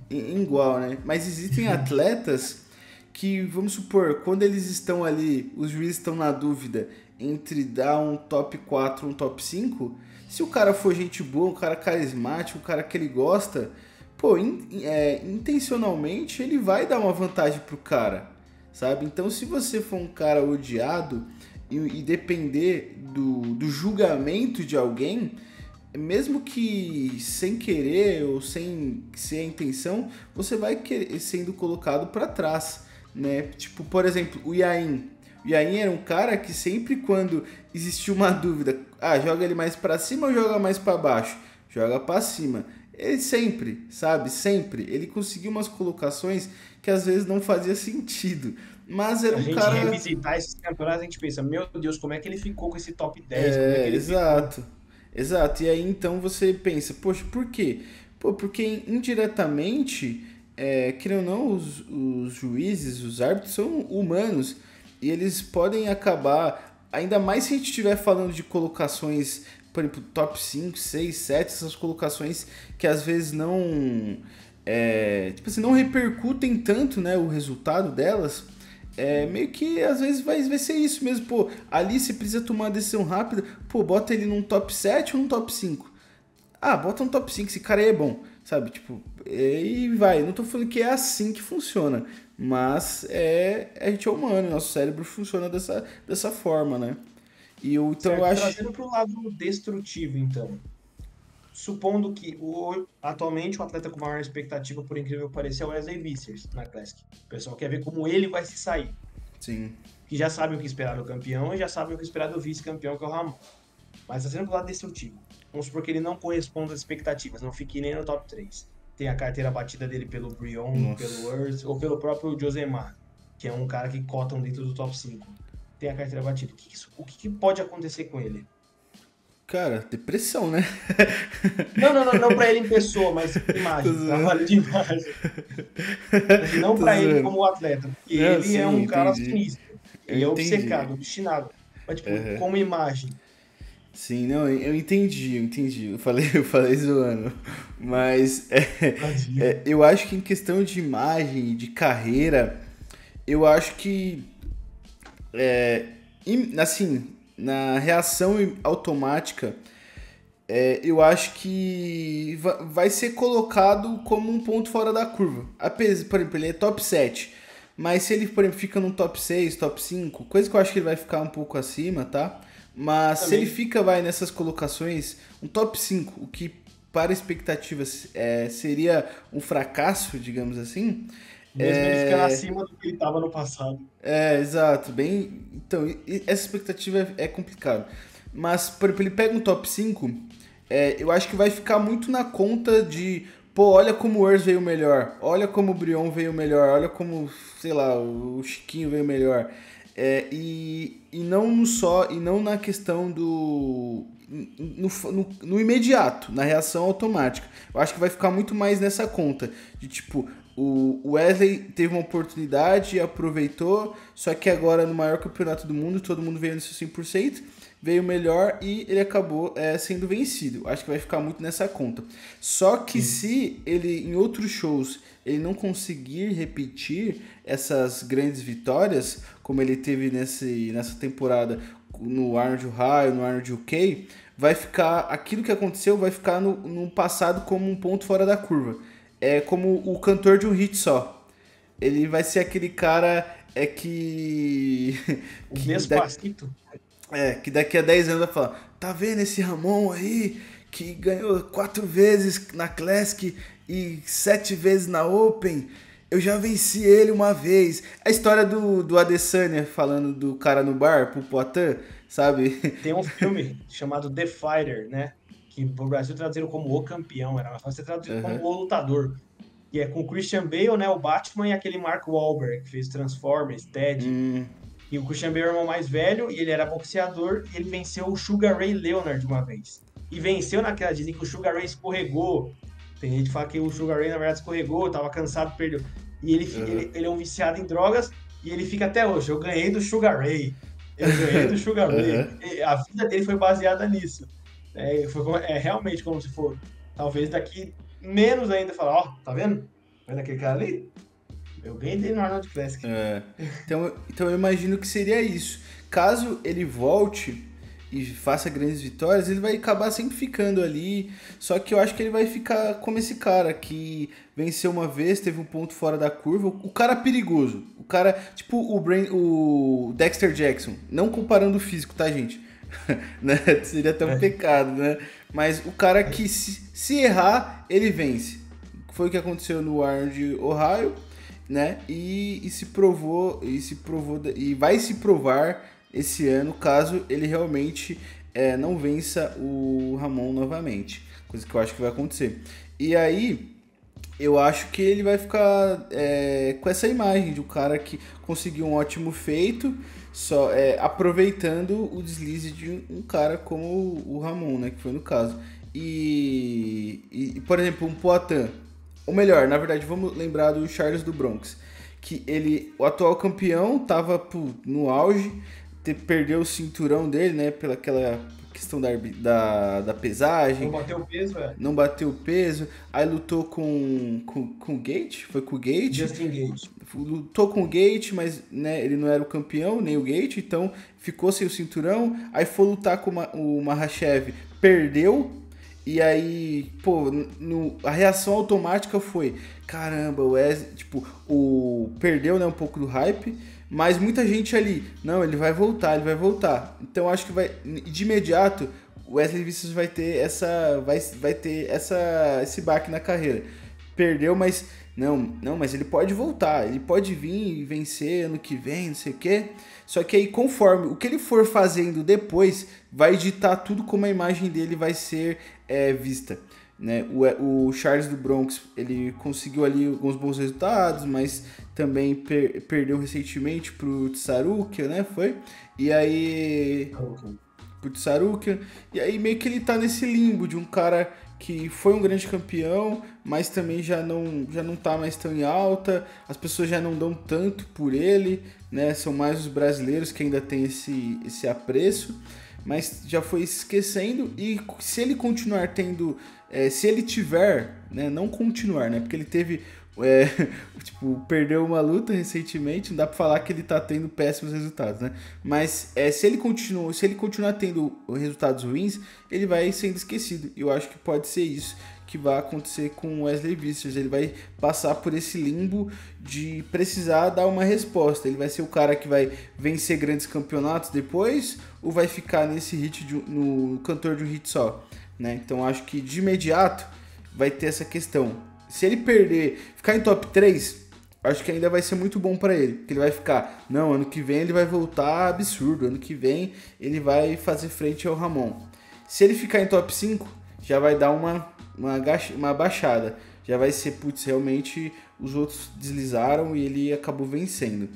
igual, né? Mas existem atletas que, vamos supor, quando eles estão ali, os juízes estão na dúvida entre dar um top 4 ou um top 5, se o cara for gente boa, um cara carismático, um cara que ele gosta, pô, intencionalmente ele vai dar uma vantagem pro cara, sabe? Então se você for um cara odiado e depender do julgamento de alguém, mesmo que sem querer ou sem ser a intenção, você vai sendo colocado para trás, né? Tipo, por exemplo, o Yain. O Yain era um cara que sempre quando existia uma dúvida, joga ele mais para cima ou joga mais para baixo? Joga para cima. Ele sempre, sabe? Sempre. Ele conseguiu umas colocações que às vezes não fazia sentido. Mas era um cara... A gente revisitar esses campeonatos, a gente pensa, meu Deus, como é que ele ficou com esse top 10? Como é que ele exato. ficou? Exato. E aí então você pensa, poxa, por quê? Pô, porque indiretamente, querendo ou não, os juízes, os árbitros são humanos. E eles podem acabar, ainda mais se a gente estiver falando de colocações, por exemplo, top 5, 6, 7, essas colocações que às vezes não, tipo assim, não repercutem tanto, né, o resultado delas. Meio que às vezes vai ser isso mesmo, pô, ali você precisa tomar uma decisão rápida, pô, bota ele num top 7 ou num top 5. Bota um top 5, esse cara aí é bom, sabe, tipo, e vai, não tô falando que é assim que funciona, mas a gente é humano, nosso cérebro funciona dessa forma, né, e então Certo, eu acho... trazendo para o lado destrutivo, então, supondo que atualmente o atleta com maior expectativa, por incrível que pareça, é o Wesley Vissers na Classic. O pessoal quer ver como ele vai se sair. Sim. Que já sabem o que esperar do campeão e já sabem o que esperar do vice-campeão, que é o Ramon. Mas trazendo para o lado destrutivo, vamos supor que ele não corresponda às expectativas, não fique nem no top 3. Tem a carteira batida dele pelo Brion, pelo Urs ou pelo próprio Josemar, que é um cara que cotam dentro do top 5. Tem a carteira batida. O que pode acontecer com ele? Cara, depressão, né? Não pra ele em pessoa, mas imagem, trabalho de imagem. Assim, não pra ele como atleta, porque ele é um cara sinistro. Ele é obcecado, obstinado. Mas, tipo, como imagem. Sim, não, eu entendi. Eu falei zoando. Mas eu acho que em questão de imagem, de carreira, eu acho que assim, na reação automática, eu acho que vai ser colocado como um ponto fora da curva. Por exemplo, ele é top 7, mas se ele, por exemplo, fica no top 6, top 5, coisa que eu acho que ele vai ficar um pouco acima, tá? Mas também, se ele fica, nessas colocações, um top 5, o que para expectativas seria um fracasso, digamos assim. Mesmo ele ficando acima do que ele estava no passado. Exato. Então, essa expectativa é complicado. Mas, por exemplo, ele pega um top 5, eu acho que vai ficar muito na conta de, pô, olha como o Urs veio melhor, olha como o Brion veio melhor, olha como, sei lá, o Chiquinho veio melhor. E não na questão do... No imediato, na reação automática. Eu acho que vai ficar muito mais nessa conta de tipo, o Wesley teve uma oportunidade, aproveitou, só que agora no maior campeonato do mundo, todo mundo veio no seu 100%, veio melhor e ele acabou sendo vencido. Acho que vai ficar muito nessa conta. Só que se ele, em outros shows, ele não conseguir repetir essas grandes vitórias, como ele teve nessa temporada no Arnold Ohio, no Arnold UK, vai ficar, aquilo que aconteceu vai ficar no passado como um ponto fora da curva. É como o cantor de um hit só. Ele vai ser aquele cara que... O Despacito. que daqui a 10 anos vai falar, tá vendo esse Ramon aí, que ganhou 4 vezes na Classic e 7 vezes na Open? Eu já venci ele uma vez. A história do Adesanya falando do cara no bar, pro Poitin, sabe? Tem um filme chamado The Fighter, né? Que no Brasil traduziram como O Campeão, era mais fácil ser traduzido como O Lutador. Que é com o Christian Bale, né? O Batman e aquele Mark Wahlberg, que fez Transformers, Ted. E o Christian Bale é o irmão mais velho, e ele era boxeador, e ele venceu o Sugar Ray Leonard uma vez. E venceu naquela, dizem que o Sugar Ray escorregou. Tem gente que fala que o Sugar Ray, na verdade, escorregou, tava cansado, perdeu. E ele é um viciado em drogas, e ele fica até hoje, eu ganhei do Sugar Ray. Eu ganhei do Sugar Ray. A vida dele foi baseada nisso. É realmente como se for, talvez daqui menos ainda, falar, ó, tá vendo? Tá vendo aquele cara ali? Eu ganhei dele no Arnold Classic. Então eu imagino que seria isso. Caso ele volte e faça grandes vitórias, ele vai acabar sempre ficando ali. Só que eu acho que ele vai ficar como esse cara que venceu uma vez, teve um ponto fora da curva. O cara perigoso. O cara, tipo o Dexter Jackson. Não comparando o físico, tá, gente? Né? Seria até um pecado, né? Mas o cara que se errar, ele vence. Foi o que aconteceu no Arnold Ohio, né? E vai se provar esse ano, caso ele realmente não vença o Ramon novamente, coisa que eu acho que vai acontecer. E aí eu acho que ele vai ficar com essa imagem de um cara que conseguiu um ótimo feito, só aproveitando o deslize de um cara como o Ramon, né, que foi no caso. E por exemplo, um Poitin, ou melhor, na verdade, vamos lembrar do Charles do Bronx, que o atual campeão, tava no auge, perdeu o cinturão dele, né, pela aquela questão da pesagem. Não bateu o peso, Não bateu o peso. Aí lutou com o Gate, foi com o Gate. Justin Gate. Lutou com o Gate, mas né, ele não era o campeão, nem o Gate, então ficou sem o cinturão. Aí foi lutar com o Makhachev, perdeu. E aí, pô, a reação automática foi, caramba, o Wesley, tipo, perdeu, né, um pouco do hype, mas muita gente ali, não, ele vai voltar. Então acho que de imediato, o Wesley Vicious vai ter esse baque na carreira. Perdeu, mas mas ele pode voltar, ele pode vir e vencer ano que vem, não sei o quê. Só que aí, conforme o que ele for fazendo depois, vai ditar tudo como a imagem dele vai ser vista. Né? O Charles do Bronx, ele conseguiu ali alguns bons resultados, mas também perdeu recentemente pro Tsarukia, né? Foi? E aí... Pro Tsarukia. E aí meio que ele tá nesse limbo de um cara que foi um grande campeão, mas também já não tá mais tão em alta, as pessoas já não dão tanto por ele, né? São mais os brasileiros que ainda tem esse apreço, mas já foi esquecendo. E se ele continuar tendo, se ele tiver, né? Não continuar, né? Porque ele teve, perdeu uma luta recentemente, não dá pra falar que ele tá tendo péssimos resultados, né? Mas se ele continuar tendo resultados ruins, ele vai sendo esquecido. E eu acho que pode ser isso que vai acontecer com o Wesley Vicious. Ele vai passar por esse limbo de precisar dar uma resposta. Ele vai ser o cara que vai vencer grandes campeonatos depois, ou vai ficar nesse hit no cantor de um hit só, né? Então acho que de imediato vai ter essa questão. Se ele ficar em top 3, acho que ainda vai ser muito bom pra ele. Porque ele vai ficar, não, ano que vem ele vai voltar absurdo, ano que vem ele vai fazer frente ao Ramon. Se ele ficar em top 5, já vai dar uma baixada. Já vai ser, realmente os outros deslizaram e ele acabou vencendo.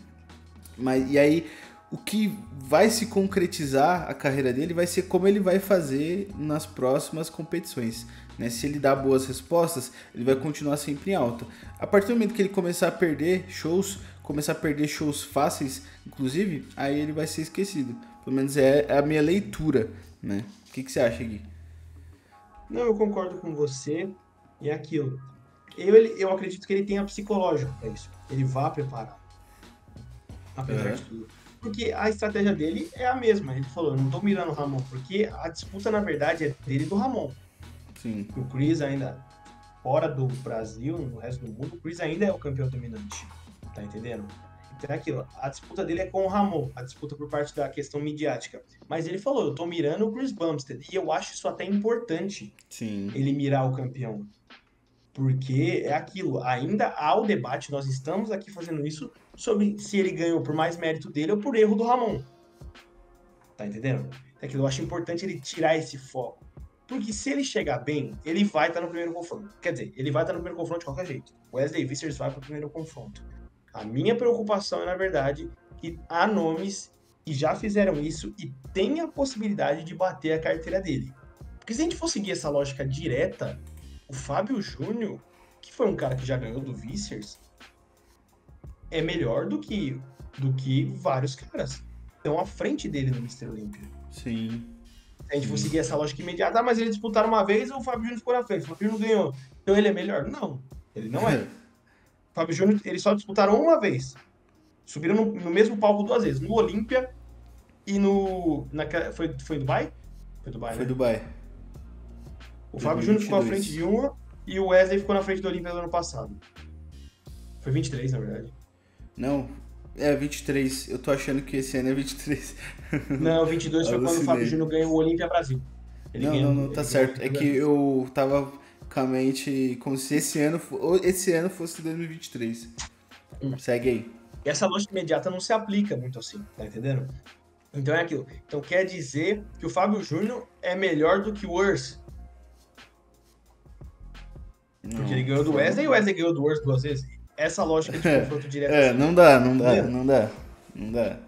E aí, o que vai se concretizar a carreira dele vai ser como ele vai fazer nas próximas competições. Né? Se ele dá boas respostas, ele vai continuar sempre em alta. A partir do momento que ele começar a perder shows fáceis, inclusive, aí ele vai ser esquecido. Pelo menos é a minha leitura, né? O que você acha, Gui? Não, eu concordo com você. E é aquilo. Eu acredito que ele tenha psicológico para isso. Ele vá preparado. apesar de tudo. Porque a estratégia dele é a mesma. Ele falou, eu não tô mirando o Ramon, porque a disputa, na verdade, é dele e do Ramon. Sim. O Chris ainda, fora do Brasil, no resto do mundo, o Chris ainda é o campeão dominante. Tá entendendo? Então é aquilo. A disputa dele é com o Ramon, a disputa por parte da questão midiática. Mas ele falou, eu tô mirando o Chris Bumstead. E eu acho isso até importante, Sim. ele mirar o campeão. Porque é aquilo, ainda há o debate, nós estamos aqui fazendo isso, sobre se ele ganhou por mais mérito dele ou por erro do Ramon. Tá entendendo? É aquilo, eu acho importante ele tirar esse foco. Porque se ele chegar bem, ele vai estar no primeiro confronto. Quer dizer, ele vai estar no primeiro confronto de qualquer jeito. Wesley Vissers vai para o primeiro confronto. A minha preocupação é, na verdade, que há nomes que já fizeram isso e tem a possibilidade de bater a carteira dele. Porque se a gente for seguir essa lógica direta, o Fábio Júnior, que foi um cara que já ganhou do Vissers, é melhor do que vários caras. Estão à frente dele no Mr. Olympia. Sim. Se a gente for seguir essa lógica imediata, mas eles disputaram uma vez e o Fábio Júnior ficou na frente. O Fábio Júnior ganhou. Então ele é melhor? Não, ele não é. O Fábio Júnior, eles só disputaram uma vez. Subiram no mesmo palco 2 vezes. No Olímpia e no... Foi em Dubai? Foi Dubai, Foi né? Dubai. O Fábio Júnior ficou à frente de uma e o Wesley ficou na frente do Olímpia do ano passado. Foi 23, na verdade. Não, é 23. Eu tô achando que esse ano é 23. Não, 22 foi quando o Fábio Júnior ganhou o Olímpia Brasil. Não, tá certo. É que eu tava com a mente como se esse ano fosse 2023. Segue aí. Essa lógica imediata não se aplica muito assim, tá entendendo? Então é aquilo. Então quer dizer que o Fábio Júnior é melhor do que o Urs. Porque ele ganhou do Wesley e o Wesley ganhou do Urs 2 vezes. Essa lógica de confronto direto. É, assim, não dá.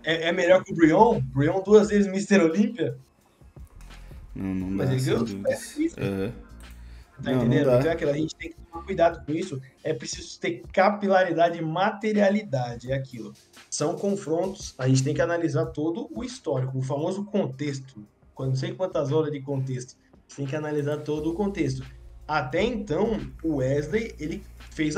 É melhor que o Brion? Brion 2 vezes Mr. Olympia? Não Mas dá, ele ganhou sem do dúvidas. Tá entendendo? Então é aquilo, a gente tem que tomar cuidado com isso. É preciso ter capilaridade e materialidade, é aquilo. São confrontos, a gente tem que analisar todo o histórico, o famoso contexto. Quando não sei quantas horas de contexto, você tem que analisar todo o contexto. Até então, o Wesley, ele fez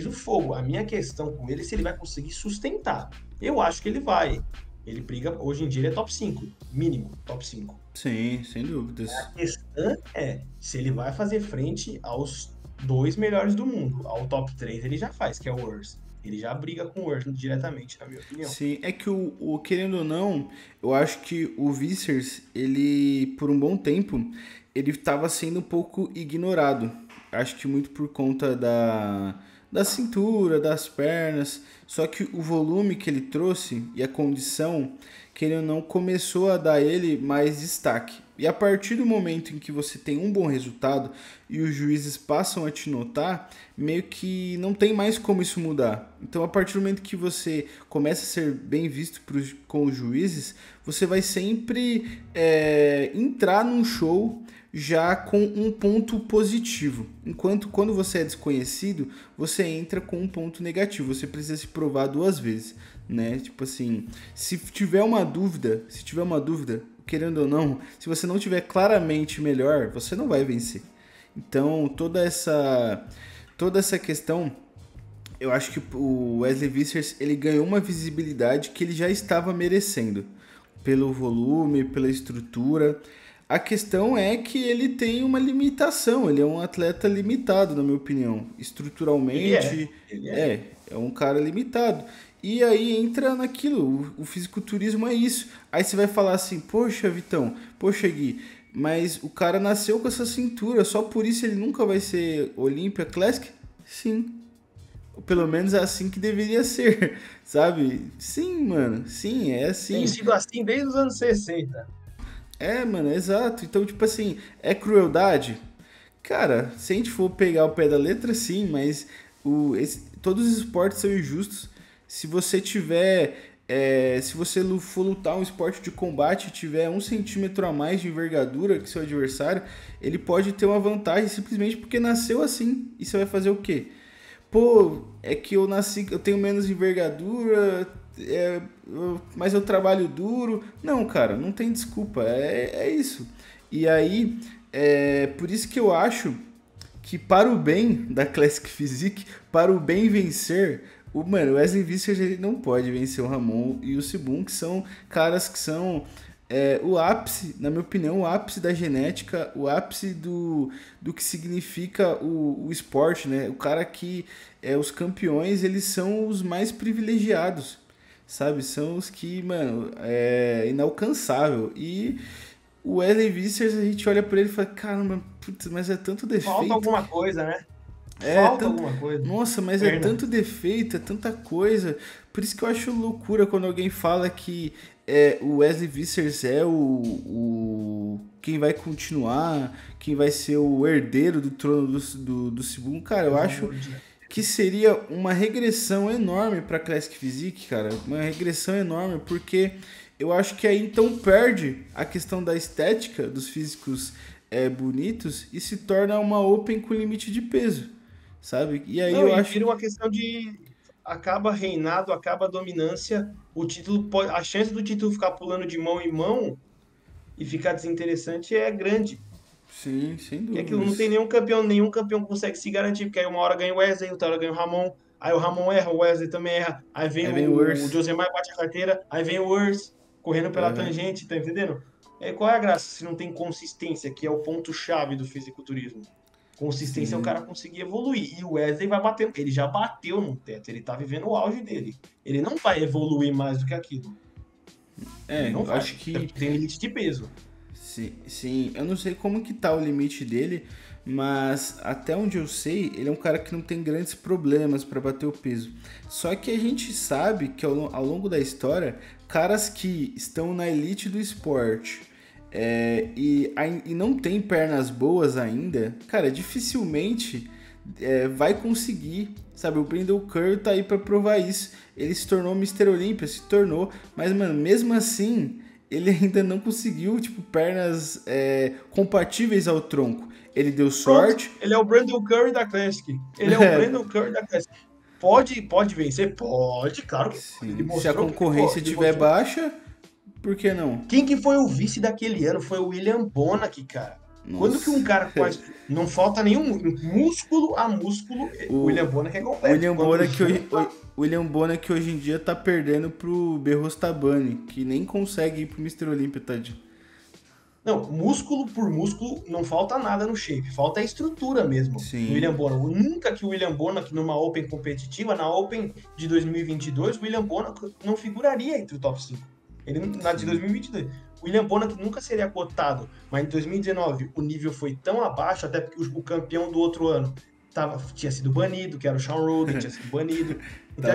o fogo. A minha questão com ele é se ele vai conseguir sustentar. Eu acho que ele vai. Ele briga, hoje em dia ele é top 5, mínimo, top 5. Sim, sem dúvidas. A questão é se ele vai fazer frente aos 2 melhores do mundo. Ao top 3 ele já faz, que é o Urs. Ele já briga com o Urs diretamente, na minha opinião. Sim, é que o querendo ou não, eu acho que o Vissers, ele, por um bom tempo, ele estava sendo um pouco ignorado. Acho que muito por conta da cintura, das pernas. Só que o volume que ele trouxe e a condição, que ele não começou a dar ele mais destaque. E a partir do momento em que você tem um bom resultado e os juízes passam a te notar, meio que não tem mais como isso mudar. Então, a partir do momento que você começa a ser bem visto com os juízes, você vai sempre entrar num show já com um ponto positivo. Enquanto quando você é desconhecido, você entra com um ponto negativo. Você precisa se provar 2 vezes, né? Tipo assim, se tiver uma dúvida, querendo ou não, se você não tiver claramente melhor, você não vai vencer. Então, toda essa questão, eu acho que o Wesley Vissers, ele ganhou uma visibilidade que ele já estava merecendo, pelo volume, pela estrutura. A questão é que ele tem uma limitação, ele é um atleta limitado, na minha opinião. Estruturalmente, Ele é. é um cara limitado. E aí entra naquilo, o fisiculturismo é isso. Aí você vai falar assim, poxa, Vitão, poxa, Gui, mas o cara nasceu com essa cintura, só por isso ele nunca vai ser Olympia Classic? Sim. Pelo menos é assim que deveria ser, sabe? Sim, mano, sim, é assim. Tem sido assim desde os anos 60. É, mano, exato. Então, tipo assim, é crueldade? Cara, se a gente for pegar o pé da letra, sim, mas todos os esportes são injustos. Se você se você for lutar um esporte de combate e tiver 1 centímetro a mais de envergadura que seu adversário, ele pode ter uma vantagem simplesmente porque nasceu assim. E você vai fazer o quê? Pô, é que eu tenho menos envergadura, mas eu trabalho duro. Não, cara, não tem desculpa, é isso. E aí, por isso que eu acho que para o bem da Classic Physique, para o bem vencer, Mano, o Wesley Vissers ele não pode vencer o Ramon e o Sibum, que são caras que são o ápice, na minha opinião, o ápice da genética, o ápice do que significa o esporte, né? O cara que os campeões, eles são os mais privilegiados, sabe? São os que, mano, é inalcançável. E o Wesley Vissers, a gente olha pra ele e fala, caramba, putz, mas é tanto defeito. Falta alguma coisa, né? Falta alguma coisa. Nossa, mas é tanto defeito, é tanta coisa. Por isso que eu acho loucura quando alguém fala que o Wesley Vissers é quem vai continuar, quem vai ser o herdeiro do trono do Sibum. Cara, eu acho que seria uma regressão enorme para Classic Physique, cara. Uma regressão enorme, porque eu acho que aí então perde a questão da estética dos físicos bonitos e se torna uma Open com limite de peso, sabe? E aí eu acho... vira uma questão de... Acaba reinado, acaba a dominância, o título a chance do título ficar pulando de mão em mão e ficar desinteressante é grande. Sim, sem dúvida. Porque aquilo não tem nenhum campeão consegue se garantir, porque aí uma hora ganha o Wesley, outra hora ganha o Ramon, aí o Ramon erra, o Wesley também erra, aí vem o Josemar, bate a carteira, aí vem o Urs correndo pela tangente, tá entendendo? Qual é a graça se não tem consistência, que é o ponto-chave do fisiculturismo? Consistência é o cara conseguir evoluir. E o Wesley vai bater. Ele já bateu no teto. Ele tá vivendo o auge dele. Ele não vai evoluir mais do que aquilo. Eu acho que... Tem limite de peso. Sim. Eu não sei como que tá o limite dele, mas até onde eu sei, ele é um cara que não tem grandes problemas para bater o peso. Só que a gente sabe que ao longo da história, caras que estão na elite do esporte... e não tem pernas boas ainda, cara, dificilmente vai conseguir, sabe? O Brandon Curry tá aí pra provar isso. Ele se tornou Mr. Olympia, mas, mano, mesmo assim, ele ainda não conseguiu, tipo, pernas compatíveis ao tronco. Ele deu sorte. Pronto, ele é o Brandon Curry da Classic. Pode vencer? Pode, claro que sim. Se a concorrência estiver baixa... Por que não? Quem que foi o vice daquele ano? Foi o William Bonac, cara. Nossa. Quando que um cara faz... Não falta nenhum músculo a músculo, o William Bonac é completo. William Bonac hoje em dia tá perdendo pro Berrostabani, que nem consegue ir pro Mr. Olympia, tadinho. Não, músculo por músculo, não falta nada no shape. Falta a estrutura mesmo. Sim. O William Bonac. Nunca que o William Bonac, numa Open competitiva, na Open de 2022, o William Bonac não figuraria entre o top 5. Ele, na de 2022, o William Bonac nunca seria cotado, mas em 2019 o nível foi tão abaixo, até porque o campeão do outro ano tinha sido banido, que era o Sean Roden, tinha sido banido. Então,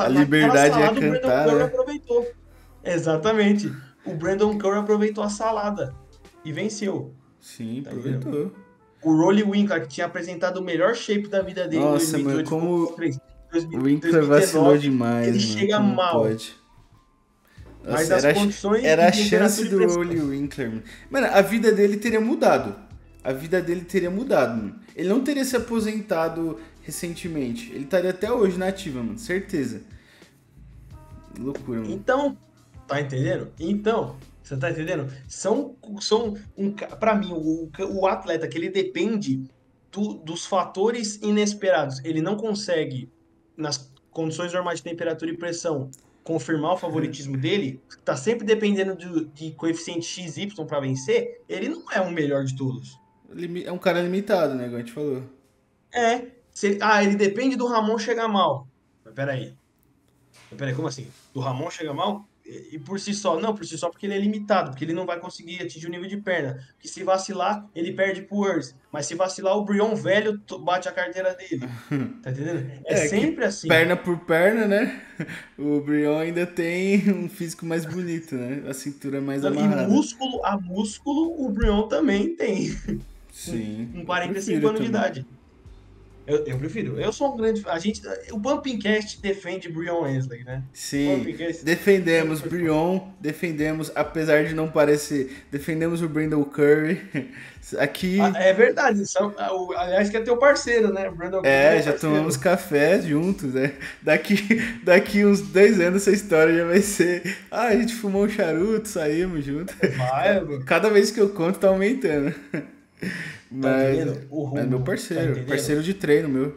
a liberdade ia cantar, o Brandon Curry aproveitou. Exatamente. O Brandon Curry aproveitou a salada e venceu. Sim, aproveitou. O Rolly Winkler, que tinha apresentado o melhor shape da vida dele em 2018. Nossa, mas como o Winkler vacilou demais, ele chega mal. Pode? Mas nossa, as condições era a chance do Rolly Winkler. Mano, a vida dele teria mudado. Mano. Ele não teria se aposentado recentemente. Ele estaria até hoje na ativa, mano. Certeza. Loucura, mano. Então, tá entendendo? Você tá entendendo? Pra mim, o atleta que ele depende dos fatores inesperados. Ele não consegue, nas condições normais de temperatura e pressão, confirmar o favoritismo dele, tá sempre dependendo de coeficiente XY para vencer, ele não é o melhor de todos. É um cara limitado, né, como a gente falou. Ele depende do Ramon chegar mal. Mas peraí, como assim? Do Ramon chegar mal? E por si só? Não, por si só porque ele é limitado, porque ele não vai conseguir atingir o nível de perna. Porque se vacilar, ele perde pro Urs. Mas se vacilar, o Brion velho bate a carteira dele. Tá entendendo? É sempre assim. Perna por perna, né? O Brion ainda tem um físico mais bonito, né? A cintura mais amarrada. E músculo a músculo, o Brion também tem. Sim. Com 45 anos de idade. Eu prefiro. Eu sou um grande... O Bumpingcast defende Brion Wesley, né? Sim, defendemos Brion, apesar de não parecer, defendemos o Brandon Curry. Aqui... É verdade, aliás, que é teu parceiro, né? Brandon Curry já tomamos café juntos, né? Daqui uns 10 anos essa história já vai ser... a gente fumou um charuto, saímos juntos. Cada vez que eu conto tá aumentando. Mas é meu parceiro, parceiro de treino meu.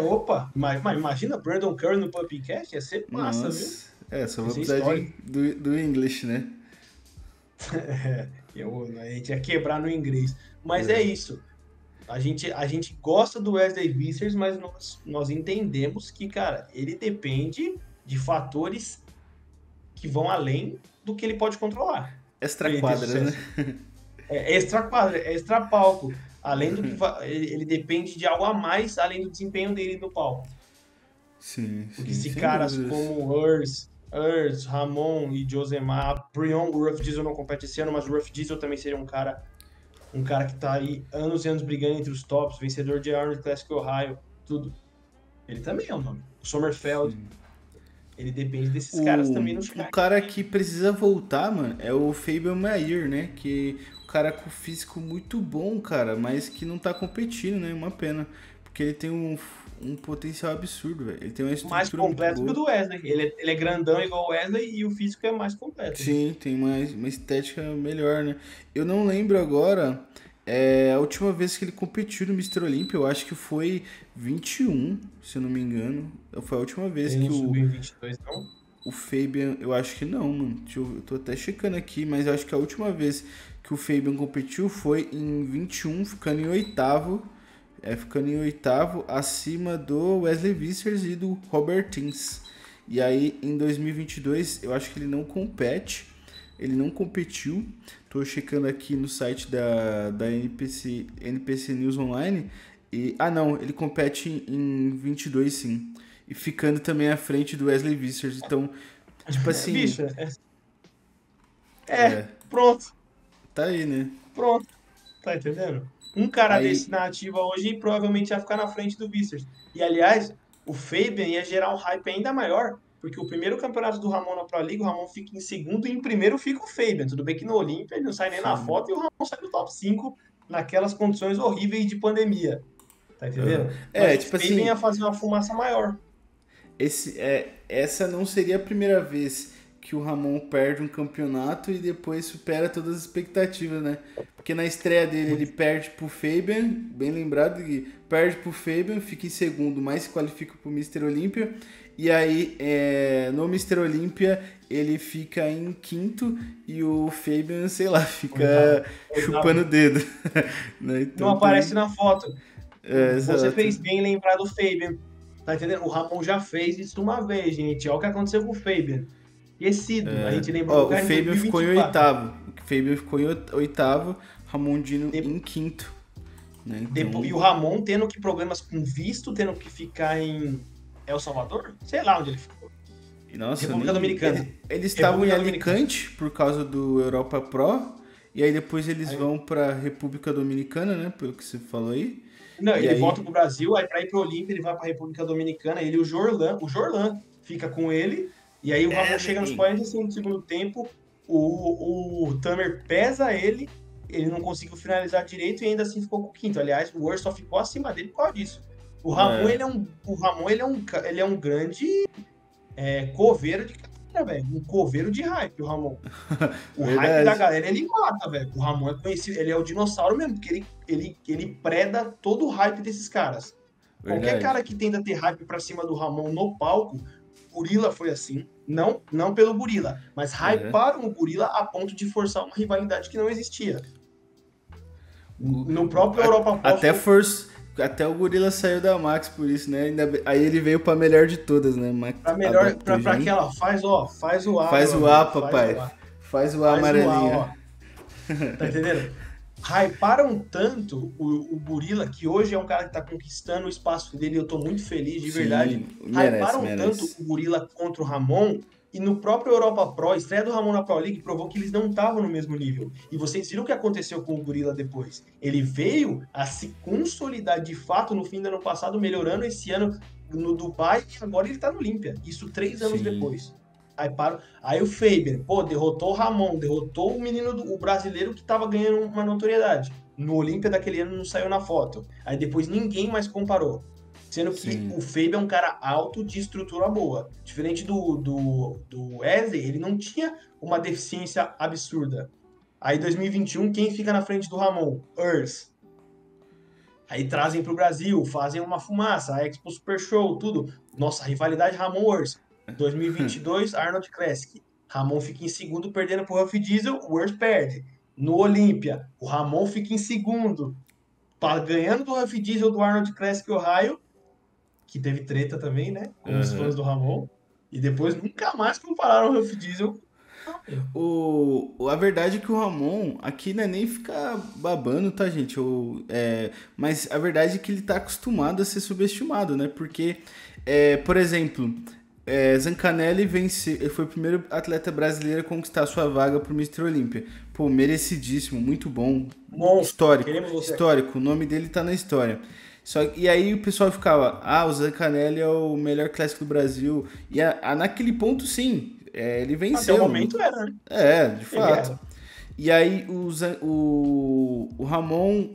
Opa, mas imagina Brandon Curry no Pumpcast, ia ser massa, viu? Nossa, só Ia vou ser precisar histórico. do English, né? A gente ia quebrar no inglês. Mas é É. isso. A gente gosta do Wesley Vissers, mas nós entendemos que, cara, ele depende de fatores que vão além do que ele pode controlar Extra para ele ter quadras, né? sucesso. É extra quadra, é extra palco. Além do que ele depende de algo a mais além do desempenho dele no palco. Sim, Porque sim, se sem caras dúvidas. como Urs, Ramon e Josemar, Prion, o Ruff Diesel não compete esse ano, mas o Ruff Diesel também seria um cara que tá aí anos e anos brigando entre os tops, vencedor de Arnold Classic Ohio, tudo. Ele também é um nome. O Sommerfeld, Sim. ele depende desses caras também nos Um cards. cara que precisa voltar, mano, é o Fabian Mayer, né? Que o cara com físico muito bom, cara, mas que não tá competindo, né? Uma pena. Porque ele tem um potencial absurdo, velho. Ele tem uma Mais estrutura muito completo que o boa. do Wesley. Ele é grandão igual o Wesley e o físico é mais completo. Sim, tem uma estética melhor, né? Eu não lembro agora, a última vez que ele competiu no Mr. Olympia, eu acho que foi 21, se eu não me engano. Foi a última vez Ele que não subiu em 22, não? o Fabian, eu acho que não, mano. Eu tô até checando aqui, mas eu acho que a última vez que o Fabian competiu foi em 21, ficando em oitavo. Ficando em oitavo, acima do Wesley Vissers e do Robert Tins. E aí, em 2022, eu acho que ele não compete. Ele não competiu. Tô checando aqui no site da NPC News Online. Não, ele compete em 22 sim. E ficando também à frente do Wesley Vissers. Então, tipo assim, Bicho, pronto, tá aí, né? pronto. Tá entendendo? Um cara desse Aí, na ativa hoje provavelmente ia ficar na frente do Vissers. E aliás, o Fabian ia gerar um hype ainda maior, porque o primeiro campeonato do Ramon na Pro League, o Ramon fica em segundo e em primeiro fica o Fabian. Tudo bem que no Olímpia ele não sai nem na sim. foto e o Ramon sai no top 5 naquelas condições horríveis de pandemia. Tá Aham. entendendo? Mas o Tipo Fabian ia assim, fazer uma fumaça maior. essa não seria a primeira vez que o Ramon perde um campeonato e depois supera todas as expectativas, né? Porque na estreia dele ele perde pro Fabian, bem lembrado, que perde pro Fabian, fica em segundo, mas se qualifica pro Mr. Olympia. E aí no Mr. Olympia ele fica em quinto e o Fabian, sei lá, Oitavo. fica chupando Oitavo. o dedo. Né? Não Então aparece tem. na foto. Você Exato. fez bem lembrar do Fabian. Tá entendendo? O Ramon já fez isso uma vez, gente. Olha o que aconteceu com o Fabian. Esquecido. A gente lembrou do O cara em Fabian ficou em 2024. oitavo. O Fabian ficou em oitavo, Ramondino De- em quinto. Né? Então, E o Ramon tendo que problemas com visto, tendo que ficar em El Salvador? Sei lá onde ele ficou. nossa, República nem. Dominicana. Eles estavam em República Dominicana. Alicante por causa do Europa Pro. E aí depois eles Aí- vão pra República Dominicana, né? Pelo que você falou aí. não, E ele volta aí. pro Brasil, aí pra ir pro Olímpia, ele vai pra República Dominicana, ele e o Jorlan fica com ele, e aí o Ramon chega nos 45 do segundo tempo, o Tamer pesa ele não conseguiu finalizar direito e ainda assim ficou com o quinto. Aliás, o Urs só ficou acima dele por causa disso. É, O Ramon, ele é um grande coveiro de carreira, velho. Um coveiro de hype, o Ramon. O hype da verdade. galera, ele mata, velho. O Ramon é conhecido, ele é o dinossauro mesmo, porque ele preda todo o hype desses caras. Qualquer Verdade. cara que tenta ter hype pra cima do Ramon no palco, o Gorila foi assim. Não pelo Gorila, mas Aham. hyparam o Gorila a ponto de forçar uma rivalidade que não existia. Gu- No próprio Europa Pro Até ficou força. Até o Gorila saiu da Max por isso, né? Aí ele veio pra melhor de todas, né? Max pra melhor, pra Adaptogen. aquela, faz o A, Faz meu o A, amigo, faz o papai. A. Faz o A Faz o A, amarelinho. ó. Tá entendendo? Hyparam tanto o Gorila, que hoje é um cara que tá conquistando o espaço dele, eu tô muito feliz, de verdade. Sim, merece, Hyparam tanto merece. o Gorila contra o Ramon, e no próprio Europa Pro, a estreia do Ramon na Pro League provou que eles não estavam no mesmo nível. E vocês viram o que aconteceu com o Gorila depois. Ele veio a se consolidar de fato no fim do ano passado, melhorando esse ano no Dubai, e agora ele tá no Olímpia. Isso 3 anos Sim. depois. Aí o Faber, pô, derrotou o Ramon, derrotou o menino, o brasileiro que tava ganhando uma notoriedade. No Olímpia daquele ano não saiu na foto. Aí depois ninguém mais comparou. Sendo que Sim. o Faber é um cara alto de estrutura boa. Diferente do Wesley, ele não tinha uma deficiência absurda. Aí 2021, quem fica na frente do Ramon? Urs. Aí trazem para o Brasil, fazem uma fumaça, a Expo Super Show, tudo. Nossa, rivalidade Ramon Wurst. 2022, Arnold Classic. Ramon fica em segundo, perdendo para o Huff Diesel, o Wurst perde. No Olímpia, o Ramon fica em segundo, ganhando do Huff Diesel do Arnold Classic Ohio, que teve treta também, né? Com os fãs do Ramon. E depois nunca mais compararam o Huff Diesel. A verdade é que o Ramon aqui não é nem ficar babando, tá, gente? Mas a verdade é que ele tá acostumado a ser subestimado, né? Porque, por exemplo, Zancanelli foi o primeiro atleta brasileiro a conquistar sua vaga pro Mr. Olímpia. Pô, merecidíssimo, muito bom. Monstro, histórico, o nome dele tá na história. E aí o pessoal ficava, o Zancanelli é o melhor clássico do Brasil. E naquele ponto, sim, ele venceu. Até o momento era, né? De fato. E aí o Ramon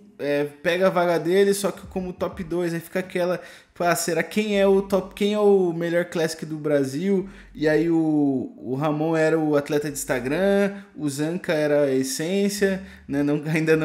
pega a vaga dele, só que como top 2, aí fica aquela, será quem é o melhor Classic do Brasil? E aí o Ramon era o atleta de Instagram, o Zanca era a essência, né?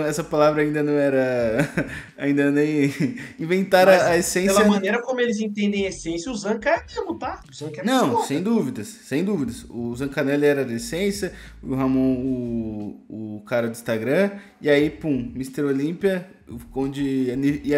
Essa palavra ainda não era, ainda nem inventaram a essência. Pela maneira como eles entendem a essência, o Zanca é mesmo, tá? O Zanca é não, sem dúvidas. O Zancanelli era a essência, o Ramon o cara do Instagram, e aí, pum, Mr. Olímpia, onde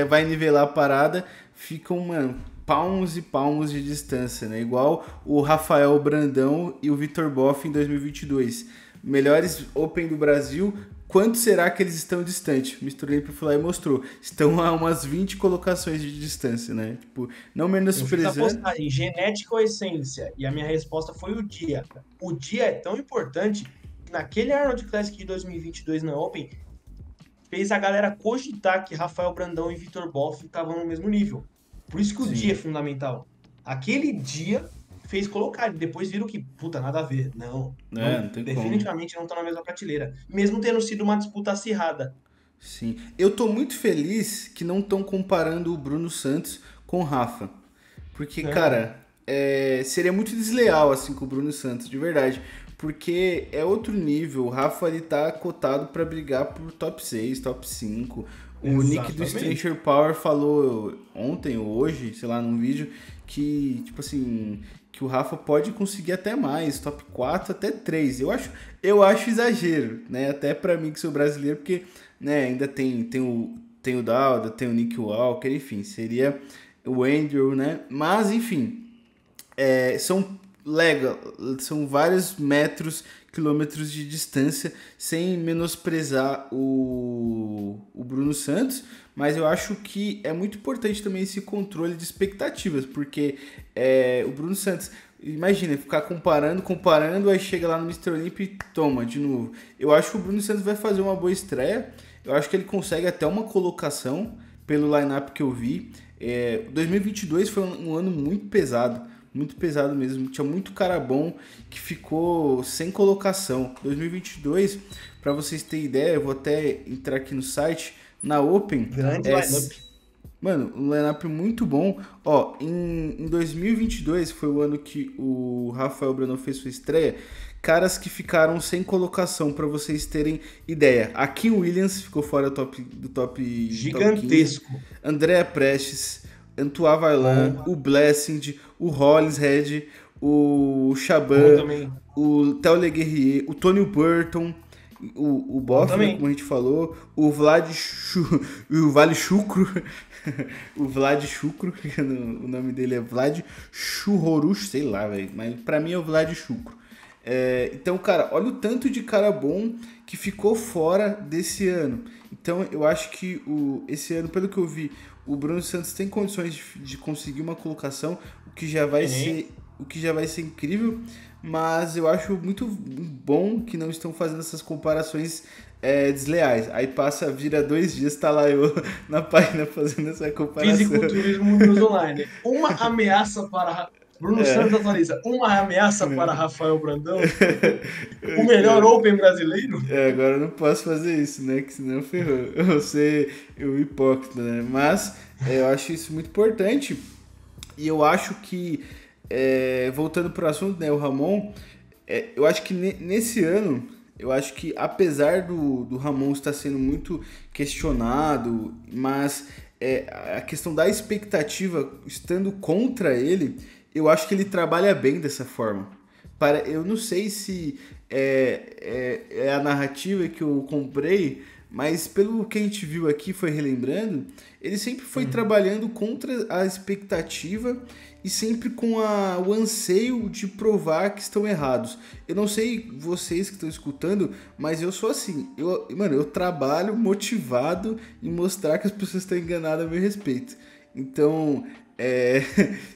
vai nivelar a parada, ficam, mano, palmos e palmos de distância, né? Igual o Rafael Brandão e o Vitor Boff em 2022. Melhores Open do Brasil, quanto será que eles estão distantes? O Mr. Olímpia foi lá e mostrou. Estão a umas 20 colocações de distância, né? Tipo, não menosprezando. Genética ou essência? E a minha resposta foi o dia. O dia é tão importante que naquele Arnold Classic de 2022 na Open, fez a galera cogitar que Rafael Brandão e Vitor Boff estavam no mesmo nível. Por isso que o dia é fundamental. Aquele dia fez colocar, depois viram que, puta, nada a ver. Não tem definitivamente como. Não estão na mesma prateleira. Mesmo tendo sido uma disputa acirrada. Sim. Eu tô muito feliz que não estão comparando o Bruno Santos com o Rafa. Porque, cara, seria muito desleal assim com o Bruno Santos, de verdade. Porque é outro nível. O Rafa, ele tá cotado pra brigar por top 6, top 5. O Nick do Stranger Power falou ontem ou hoje, sei lá, num vídeo, que, tipo assim, que o Rafa pode conseguir até mais, top 4, até 3. Eu acho exagero, né? Até pra mim que sou brasileiro, porque, né, ainda tem o Dauda, tem o Nick Walker, enfim, seria o Andrew, né? Mas, enfim, são vários quilômetros de distância, sem menosprezar o Bruno Santos, mas eu acho que é muito importante também esse controle de expectativas, porque o Bruno Santos, imagina, ficar comparando, aí chega lá no Mr. Olympia e toma de novo. Eu acho que o Bruno Santos vai fazer uma boa estreia, eu acho que ele consegue até uma colocação pelo line-up que eu vi. 2022 foi um ano muito pesado mesmo, tinha muito cara bom que ficou sem colocação. 2022, para vocês terem ideia, eu vou até entrar aqui no site, na Open. Grande lineup. Mano, um lineup muito bom. Ó, em 2022, foi o ano que o Rafael Brandão fez sua estreia, caras que ficaram sem colocação, para vocês terem ideia. A Kim Williams ficou fora do top gigantesco. Top 15. Andrea Prestes, Antoine Varlan, o Blessing, o Hollis Red, o Chaban, o Theo Le Guerrier, o Tony Burton, o Boff, né, como a gente falou, o Vlad Chucro, o Vlad Chucro, o nome dele é Vlad Churorush, sei lá, velho, mas pra mim é o Vlad Chucro. Então, cara, olha o tanto de cara bom que ficou fora desse ano. Então, eu acho que esse ano, pelo que eu vi, o Bruno Santos tem condições de conseguir uma colocação, o que já vai ser incrível, mas eu acho muito bom que não estão fazendo essas comparações desleais. Aí vira 2 dias, tá lá eu na página fazendo essa comparação. Fisiculturismo News Online. Uma ameaça para Bruno Santos atualiza. Uma ameaça para Rafael Brandão. O melhor Open brasileiro. Agora eu não posso fazer isso, né? Que senão ferrou. Eu ser o hipócrita, né? Mas eu acho isso muito importante. E eu acho que, voltando para o assunto, né? O Ramon, eu acho que nesse ano, eu acho que apesar do Ramon estar sendo muito questionado, mas a questão da expectativa estando contra ele, eu acho que ele trabalha bem dessa forma. Eu não sei se é a narrativa que eu comprei, mas pelo que a gente viu aqui, foi relembrando, ele sempre foi trabalhando contra a expectativa e sempre com o anseio de provar que estão errados. Eu não sei vocês que estão escutando, mas eu sou assim. Eu trabalho motivado em mostrar que as pessoas estão enganadas a meu respeito. Então,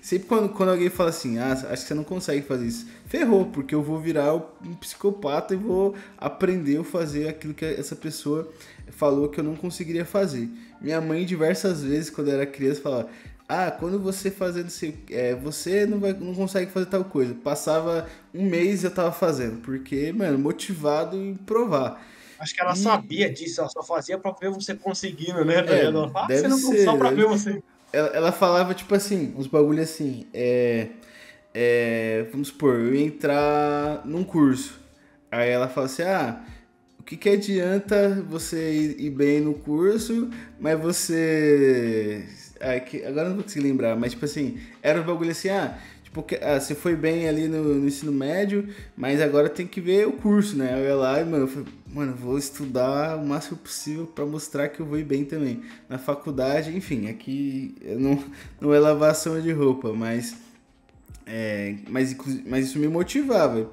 sempre quando alguém fala assim, acho que você não consegue fazer isso, ferrou, porque eu vou virar um psicopata e vou aprender a fazer aquilo que essa pessoa falou que eu não conseguiria fazer. Minha mãe, diversas vezes, quando eu era criança, falava: quando você fazendo você não consegue fazer tal coisa. Passava um mês e eu tava fazendo, porque, mano, motivado em provar. Acho que ela sabia disso, ela só fazia pra ver você conseguindo, né? Ela fala, Deve você não ser. só pra ver você. Ela falava, tipo assim, uns bagulho assim, vamos supor, eu ia entrar num curso. Aí ela fala assim, o que adianta você ir bem no curso, mas você... agora eu não vou conseguir lembrar, mas tipo assim, era um bagulho assim, tipo, você foi bem ali no ensino médio, mas agora tem que ver o curso, né? Eu ia lá e, eu falei, vou estudar o máximo possível pra mostrar que eu vou ir bem também. Na faculdade, enfim, aqui não é lavação de roupa, mas isso me motivava.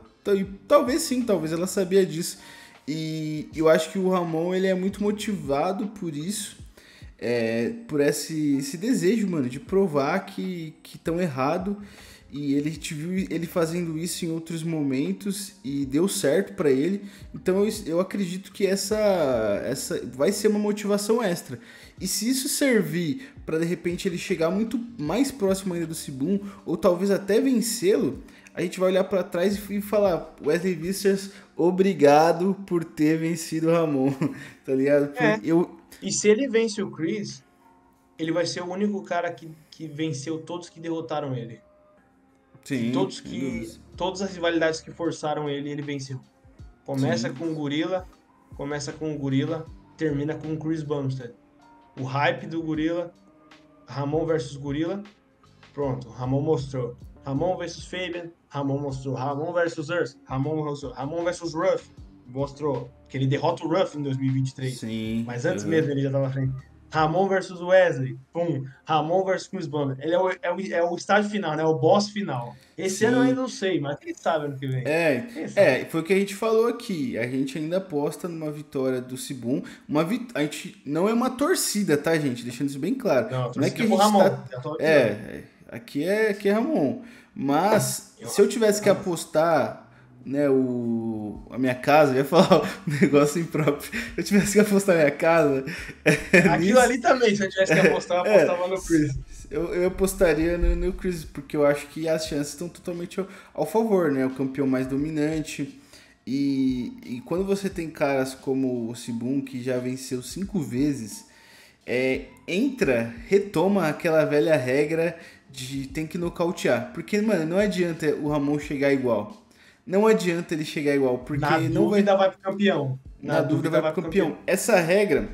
Talvez ela sabia disso. E eu acho que o Ramon, ele é muito motivado por isso, por esse desejo, mano, de provar que estão errado. E ele te viu ele fazendo isso em outros momentos e deu certo pra ele. Então eu acredito que essa vai ser uma motivação extra. E se isso servir para de repente ele chegar muito mais próximo ainda do Sibum, ou talvez até vencê-lo, a gente vai olhar para trás e falar: Wesley Vissers, obrigado por ter vencido o Ramon, tá ligado? E se ele vence o Chris, ele vai ser o único cara que venceu todos que derrotaram ele. Sim, todas as rivalidades que forçaram ele venceu. Começa com o Gorilla, termina com o Chris Bumstead. O hype do Gorilla, Ramon versus Gorilla, pronto, Ramon mostrou. Ramon versus Fabian, Ramon mostrou. Ramon versus Earth, Ramon mostrou. Ramon versus Ruff, mostrou. Que ele derrota o Ruff em 2023. Sim. Mas antes mesmo ele já estava à frente. Ramon versus Wesley, pum. Ramon versus Chris Bumstead. Ele é o estágio final, né? O boss final. Esse ano eu ainda não sei, mas quem sabe ano que vem. Foi o que a gente falou aqui. A gente ainda aposta numa vitória do Sibum. A gente não é uma torcida, tá, gente? Deixando isso bem claro. Não é que a gente Ramon, aqui é Ramon. Mas se eu tivesse que apostar, né, a minha casa, eu ia falar um negócio impróprio. Se eu tivesse que apostar na minha casa. Aquilo ali também, se eu tivesse que apostar, eu apostava no Chris. Eu apostaria no Chris, porque eu acho que as chances estão totalmente ao favor, né? O campeão mais dominante. E quando você tem caras como o Sibum, que já venceu 5 vezes, retoma aquela velha regra de tem que nocautear. Porque, mano, não adianta o Ramon chegar igual. Não adianta ele chegar igual, porque vai pro campeão. Na dúvida vai pro campeão. Essa regra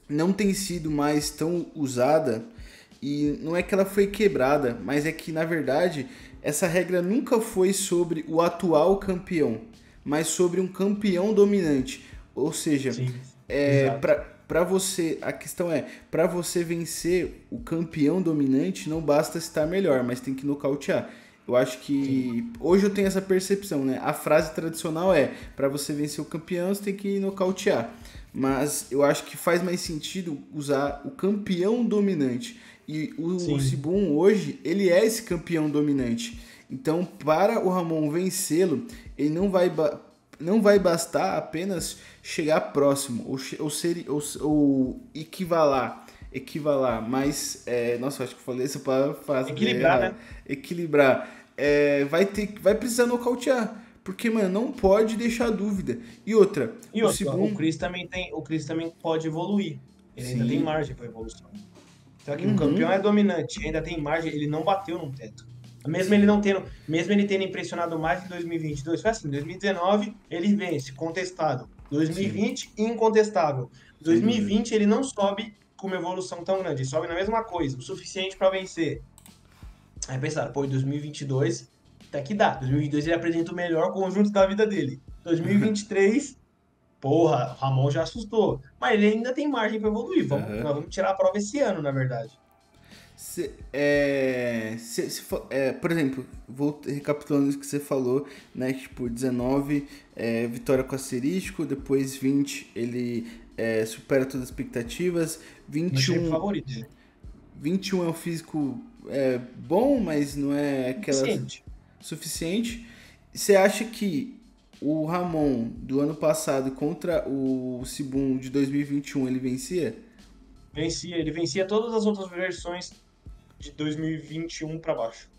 não tem sido mais tão usada, e não é que ela foi quebrada, mas é que, na verdade, essa regra nunca foi sobre o atual campeão, mas sobre um campeão dominante. Ou seja, para você, a questão para você vencer o campeão dominante, não basta estar melhor, mas tem que nocautear. Eu acho que hoje eu tenho essa percepção, né? A frase tradicional para você vencer o campeão, você tem que nocautear. Mas eu acho que faz mais sentido usar o campeão dominante. E o Sibum hoje, ele é esse campeão dominante. Então, para o Ramon vencê-lo, ele não vai bastar apenas chegar próximo ou equivalar, mas nossa, acho que eu falei essa palavra fácil. Equilibrar, né? Equilibrar. Vai precisar nocautear, porque, mano, não pode deixar dúvida. E outra, o Chris também pode evoluir. Ele ainda tem margem para evolução. Então aqui o campeão é dominante, ainda tem margem, ele não bateu no teto. Mesmo ele tendo impressionado mais em 2022, foi assim, 2019 ele vence, contestado. 2020, incontestável. 2020 ele não sobe com uma evolução tão grande. Ele sobe na mesma coisa, o suficiente pra vencer. Aí pensaram, pô, em 2022 até que dá. 2022 ele apresenta o melhor conjunto da vida dele. 2023, porra, o Ramon já assustou. Mas ele ainda tem margem pra evoluir. Aham. Nós vamos tirar a prova esse ano, na verdade. Por exemplo, vou recapitulando isso que você falou, né? Tipo, 19 vitória com asterisco, depois 20 ele supera todas as expectativas, Meu shape 21, favorito. 21 é um físico bom, mas não é aquela Suficiente. suficiente. Você acha que o Ramon do ano passado contra o Sibum de 2021 ele vencia? Ele vencia todas as outras versões de 2021 pra baixo.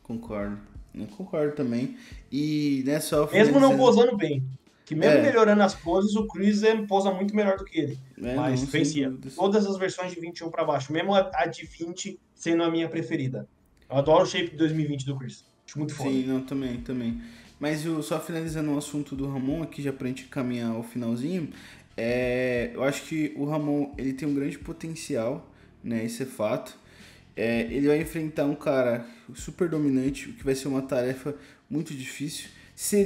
Concordo. Eu concordo também. E, né, só Mesmo não finalizando. posando bem. Que mesmo É, melhorando as poses, o Chris posa muito melhor do que ele. Mas não, sem vencia. dúvidas. Todas as versões de 21 pra baixo. Mesmo a de 20 sendo a minha preferida. Eu adoro o shape de 2020 do Chris. Acho muito foda. Sim, não, também. Mas só finalizando o assunto do Ramon aqui, já pra gente caminhar ao finalzinho, eu acho que o Ramon, ele tem um grande potencial, né, isso é fato. Ele vai enfrentar um cara super dominante, o que vai ser uma tarefa muito difícil.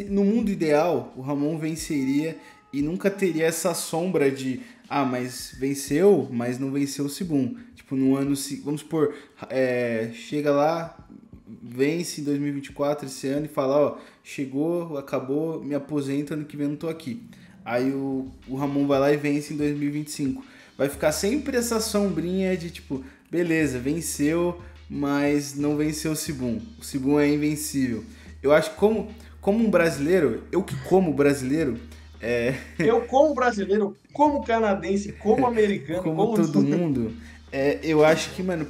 No mundo ideal, o Ramon venceria e nunca teria essa sombra de mas venceu, mas não venceu o Sibum. Tipo, no ano, vamos supor, chega lá, vence em 2024 esse ano e fala, ó, chegou, acabou, me aposento, ano que vem eu não tô aqui. Aí o Ramon vai lá e vence em 2025. Vai ficar sempre essa sombrinha de tipo, beleza, venceu, mas não venceu o Sibum. O Sibum é invencível. Eu acho que como um brasileiro, eu que como brasileiro, Eu, como brasileiro, como canadense, como americano, como como. todo mundo, eu acho que, mano,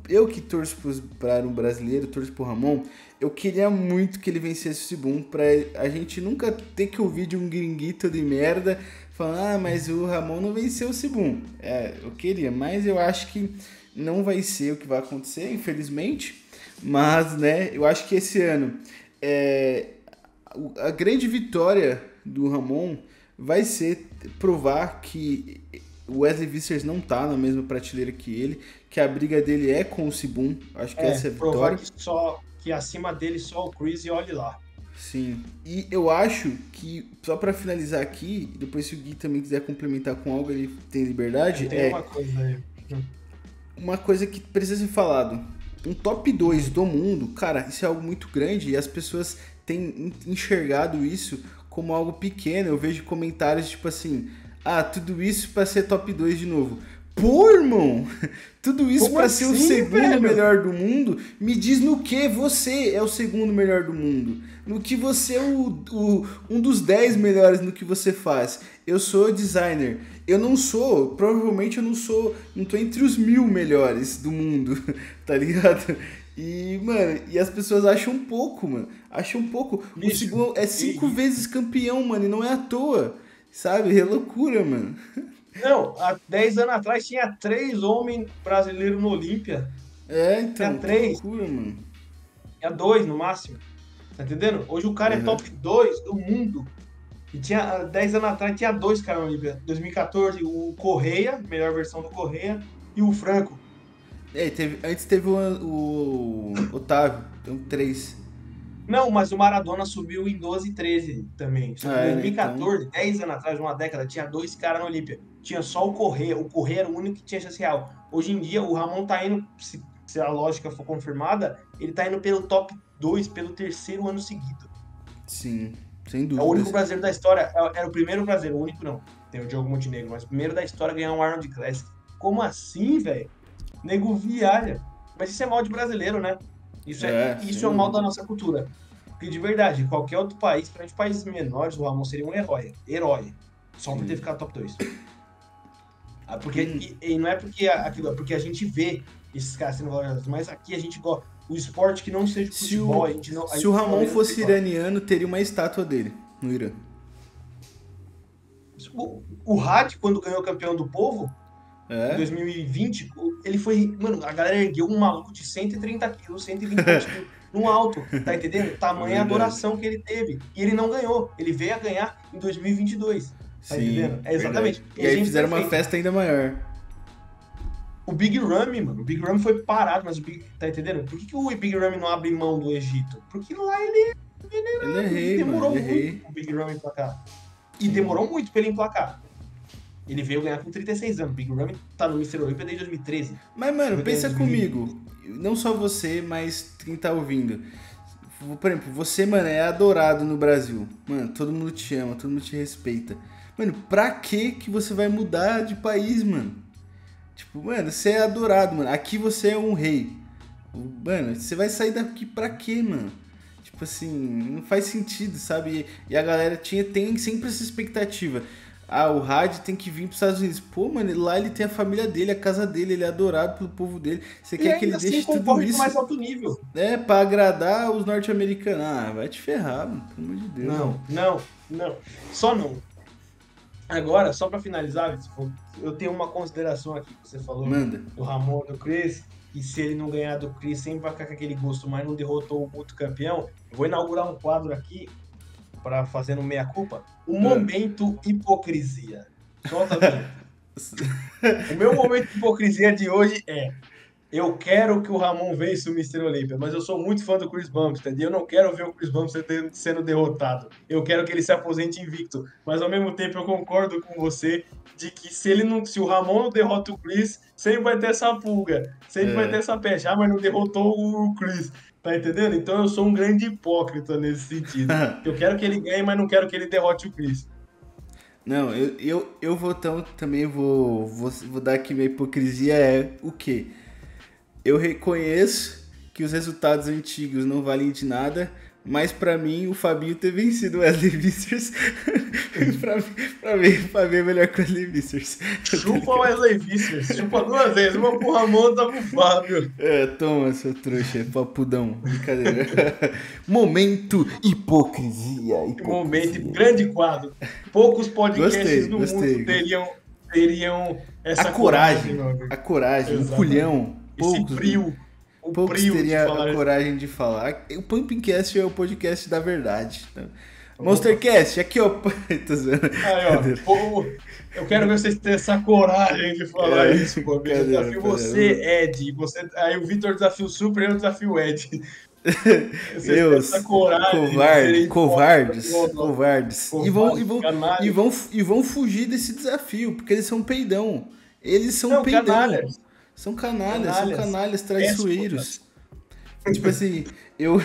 eu que torço para um brasileiro, torço pro Ramon, eu queria muito que ele vencesse o Sibum, pra a gente nunca ter que ouvir de um gringuito de merda falando, mas o Ramon não venceu o Sibum. Eu queria, mas eu acho que não vai ser o que vai acontecer, infelizmente. Mas, né, eu acho que esse ano a grande vitória do Ramon vai ser provar que o Wesley Vissers não tá na mesma prateleira que ele, que a briga dele é com o Sibum. Acho que essa é a Provar vitória. que acima dele só o Chris e olhe lá. Sim. E eu acho que, só pra finalizar aqui, depois se o Gui também quiser complementar com algo, ele tem liberdade, Tem uma coisa aí. uma coisa que precisa ser falado. Um top 2 do mundo, cara, isso é algo muito grande e as pessoas têm enxergado isso como algo pequeno. Eu vejo comentários tipo assim, tudo isso pra ser top 2 de novo. Pô, irmão, tudo isso Como pra ser o assim, segundo velho? melhor do mundo? Me diz no que você é o segundo melhor do mundo. No que você é um dos 10 melhores no que você faz. Eu sou designer. Eu não sou, provavelmente eu não tô entre os 1000 melhores do mundo, tá ligado? E, mano, e as pessoas acham pouco, mano. Acham pouco. O Bicho, Sibum é 5 vezes campeão, mano, e não é à toa. Sabe? É loucura, mano. Não, há 10 anos atrás tinha 3 homens brasileiros no Olímpia. Tinha Então, que 3, loucura, mano. tinha 2 no máximo. Tá entendendo? Hoje o cara é Uhum. top 2 do mundo. E tinha 10 anos atrás tinha 2 caras no Olímpia. 2014, o Correia, melhor versão do Correia, e o Franco. Antes teve o Otávio, então 3. Não, mas o Maradona subiu em 12 e 13 também. Só que em Né? Então, 2014, 10 anos atrás, uma década, tinha 2 caras na Olímpia. Tinha só o Correia. O Correia era o único que tinha chance real. Hoje em dia, o Ramon tá indo, se a lógica for confirmada, ele tá indo pelo top 2, pelo terceiro ano seguido. sim, sem É o único dúvidas. brasileiro da história. Era o primeiro brasileiro, o único não. Tem o Diogo Montenegro, mas o primeiro da história a ganhar um Arnold Classic. Como assim, velho? Nego viaja. Mas isso é mal de brasileiro, né? Isso Sem é um mal da dúvida. nossa cultura. Porque de verdade, qualquer outro país, principalmente países menores, o Ramon seria um herói. Herói. Só por ter ficado top 2. E não é porque aquilo, é porque a gente vê esses caras sendo valorizados, mas aqui a gente gosta. O esporte que não seja Se futebol, o, a gente não. se o Ramon valoriza fosse esse esporte. iraniano, teria uma estátua dele no Irã. O Had, quando ganhou campeão do povo, em É? 2020, ele foi. Mano, a galera ergueu um maluco de 130 quilos, 120 quilos no alto, tá entendendo? Tamanha Verdade. adoração que ele teve. E ele não ganhou. Ele veio a ganhar em 2022. Tá Sim, entendendo? É exatamente. verdade. E aí Exemplo fizeram uma perfeito. festa ainda maior. O Big Ramy, mano, o Big Ramy foi parado, mas tá entendendo? Por que o Big Ramy não abre mão do Egito? Porque lá Ele é rei, mano, demorou ele é muito rei. o Big Ramy emplacar. E demorou muito pra ele emplacar. Ele veio ganhar com 36 anos. Big Ramy tá no Mr. Olympia desde 2013. Mas, mano, pensa comigo. Não só você, mas quem tá ouvindo. Por exemplo, você, mano, é adorado no Brasil. Mano, todo mundo te ama, todo mundo te respeita. Mano, pra que você vai mudar de país, mano? Tipo, mano, você é adorado, mano. Aqui você é um rei. Mano, você vai sair daqui pra quê, mano? Tipo assim, não faz sentido, sabe? E a galera tem sempre essa expectativa. Ah, o Had tem que vir pros Estados Unidos. Pô, mano, lá ele tem a família dele, a casa dele, ele é adorado pelo povo dele. Você quer que ele assim, deixe tudo isso? Mais alto nível. Pra agradar os norte-americanos. Ah, vai te ferrar, mano, pelo amor de Deus. Não. Só não. Agora, só pra finalizar, eu tenho uma consideração aqui. Você falou do Ramon, do Chris, e se ele não ganhar do Chris, sempre vai ficar com aquele gosto, mas não derrotou o multicampeão. Eu vou inaugurar um quadro aqui, pra fazer no meia-culpa, o momento hipocrisia. Solta bem. O meu momento de hipocrisia de hoje é: eu quero que o Ramon vença o Mr. Olympia, mas eu sou muito fã do Chris Bumstead e eu não quero ver o Chris Bumstead sendo derrotado. Eu quero que ele se aposente invicto, mas ao mesmo tempo eu concordo com você de que se o Ramon não derrota o Chris, sempre vai ter essa pulga, sempre vai ter essa pecha, mas não derrotou o Chris. Tá entendendo? Então eu sou um grande hipócrita nesse sentido. Eu quero que ele ganhe, mas não quero que ele derrote o Chris. Não, eu vou também vou dar aqui minha hipocrisia é o quê? Eu reconheço que os resultados antigos não valem de nada, mas pra mim o Fabinho ter vencido o Wesley Vissers, pra mim o Fabinho é melhor que o Wesley Vissers. Chupa o Wesley Vissers, chupa 2 vezes, uma pro Ramon, outra pro Fábio. Toma, seu trouxa, papudão, brincadeira. Momento hipocrisia. Momento, grande quadro. Poucos podcasts no mundo teriam essa coragem. A coragem, o culhão. Esse brilho. Poucos teriam a coragem de falar. O Pumpkincast é o podcast da verdade. Tá? Monstercast, aqui ó. Aí, ó. Eu quero ver vocês terem essa coragem de falar isso, pô. Eu desafio você, Ed. Aí o Vitor desafia o Super e eu desafio o Ed. Essa coragem. Covardes. E vão fugir desse desafio, porque eles são peidão. Eles são peidão. Canalhas. São canalhas traiçoeiros. Tipo assim, eu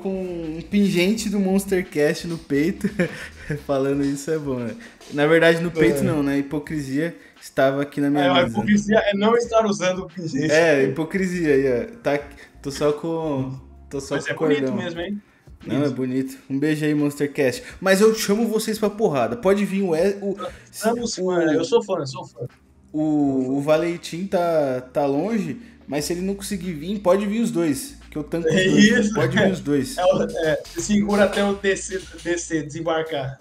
com um pingente do Monstercast no peito, falando isso é bom, né? Na verdade, no peito não, né? Hipocrisia estava aqui na minha mesa. A hipocrisia é não estar usando o pingente. Hipocrisia aí, ó. Tá, tô só com Mas é bonito mesmo, hein? Não, é bonito. Um beijo aí, Monstercast. Mas eu chamo vocês pra porrada. Pode vir eu sou fã. O Valentim tá longe, mas se ele não conseguir vir, pode vir os dois. Que eu tanco os dois. Isso. Pode vir os dois. Segura até o descer, desembarcar.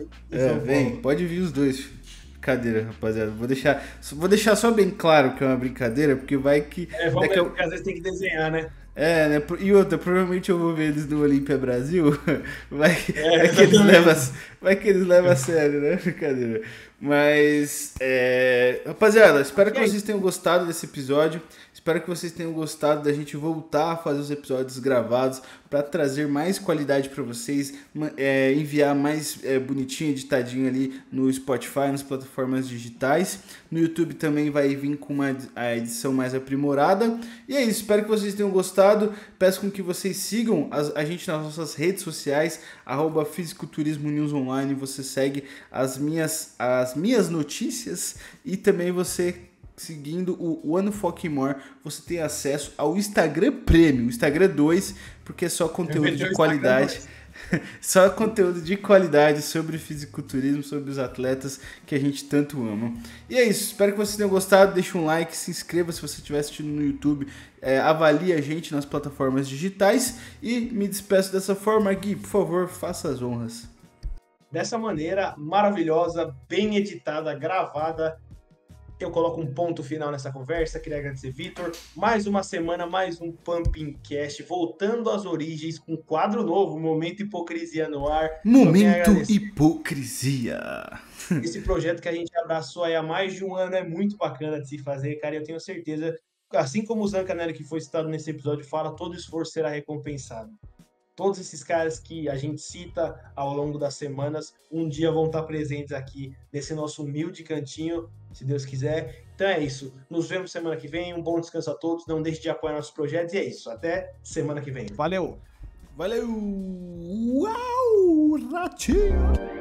Vem, pode vir os dois. Brincadeira, rapaziada. Vou deixar só bem claro que é uma brincadeira, porque vai que... porque às vezes tem que desenhar, né? Né? E outra, provavelmente eu vou ver eles no Olímpia Brasil. Vai que eles levam a sério, né? Brincadeira. Mas, rapaziada, espero que vocês tenham gostado desse episódio. Espero que vocês tenham gostado da gente voltar a fazer os episódios gravados para trazer mais qualidade para vocês, enviar mais bonitinho, editadinho ali no Spotify, nas plataformas digitais. No YouTube também vai vir com a edição mais aprimorada. E é isso, espero que vocês tenham gostado. Peço com que vocês sigam a gente nas nossas redes sociais, @Fisiculturismo News Online. Você segue as minhas notícias e também você... Seguindo o One Fuck More, você tem acesso ao Instagram Premium, Instagram 2, porque é só conteúdo de qualidade. Só conteúdo de qualidade sobre fisiculturismo, sobre os atletas que a gente tanto ama. E é isso, espero que vocês tenham gostado. Deixa um like, se inscreva se você estiver assistindo no YouTube, avalie a gente nas plataformas digitais. E me despeço dessa forma. Gui, por favor, faça as honras. Dessa maneira maravilhosa, bem editada, gravada, eu coloco um ponto final nessa conversa. Queria agradecer, Vitor. Mais uma semana, mais um Pumping Cast, voltando às origens, com um quadro novo, Momento Hipocrisia no ar. Momento Hipocrisia. Esse projeto que a gente abraçou aí há mais de um ano é muito bacana de se fazer, cara. Eu tenho certeza, assim como o Zancanelli que foi citado nesse episódio fala, todo esforço será recompensado. Todos esses caras que a gente cita ao longo das semanas, um dia vão estar presentes aqui nesse nosso humilde cantinho, se Deus quiser. Então é isso. Nos vemos semana que vem. Um bom descanso a todos. Não deixe de apoiar nossos projetos. E é isso. Até semana que vem. Valeu! Valeu! Uau! Ratinho!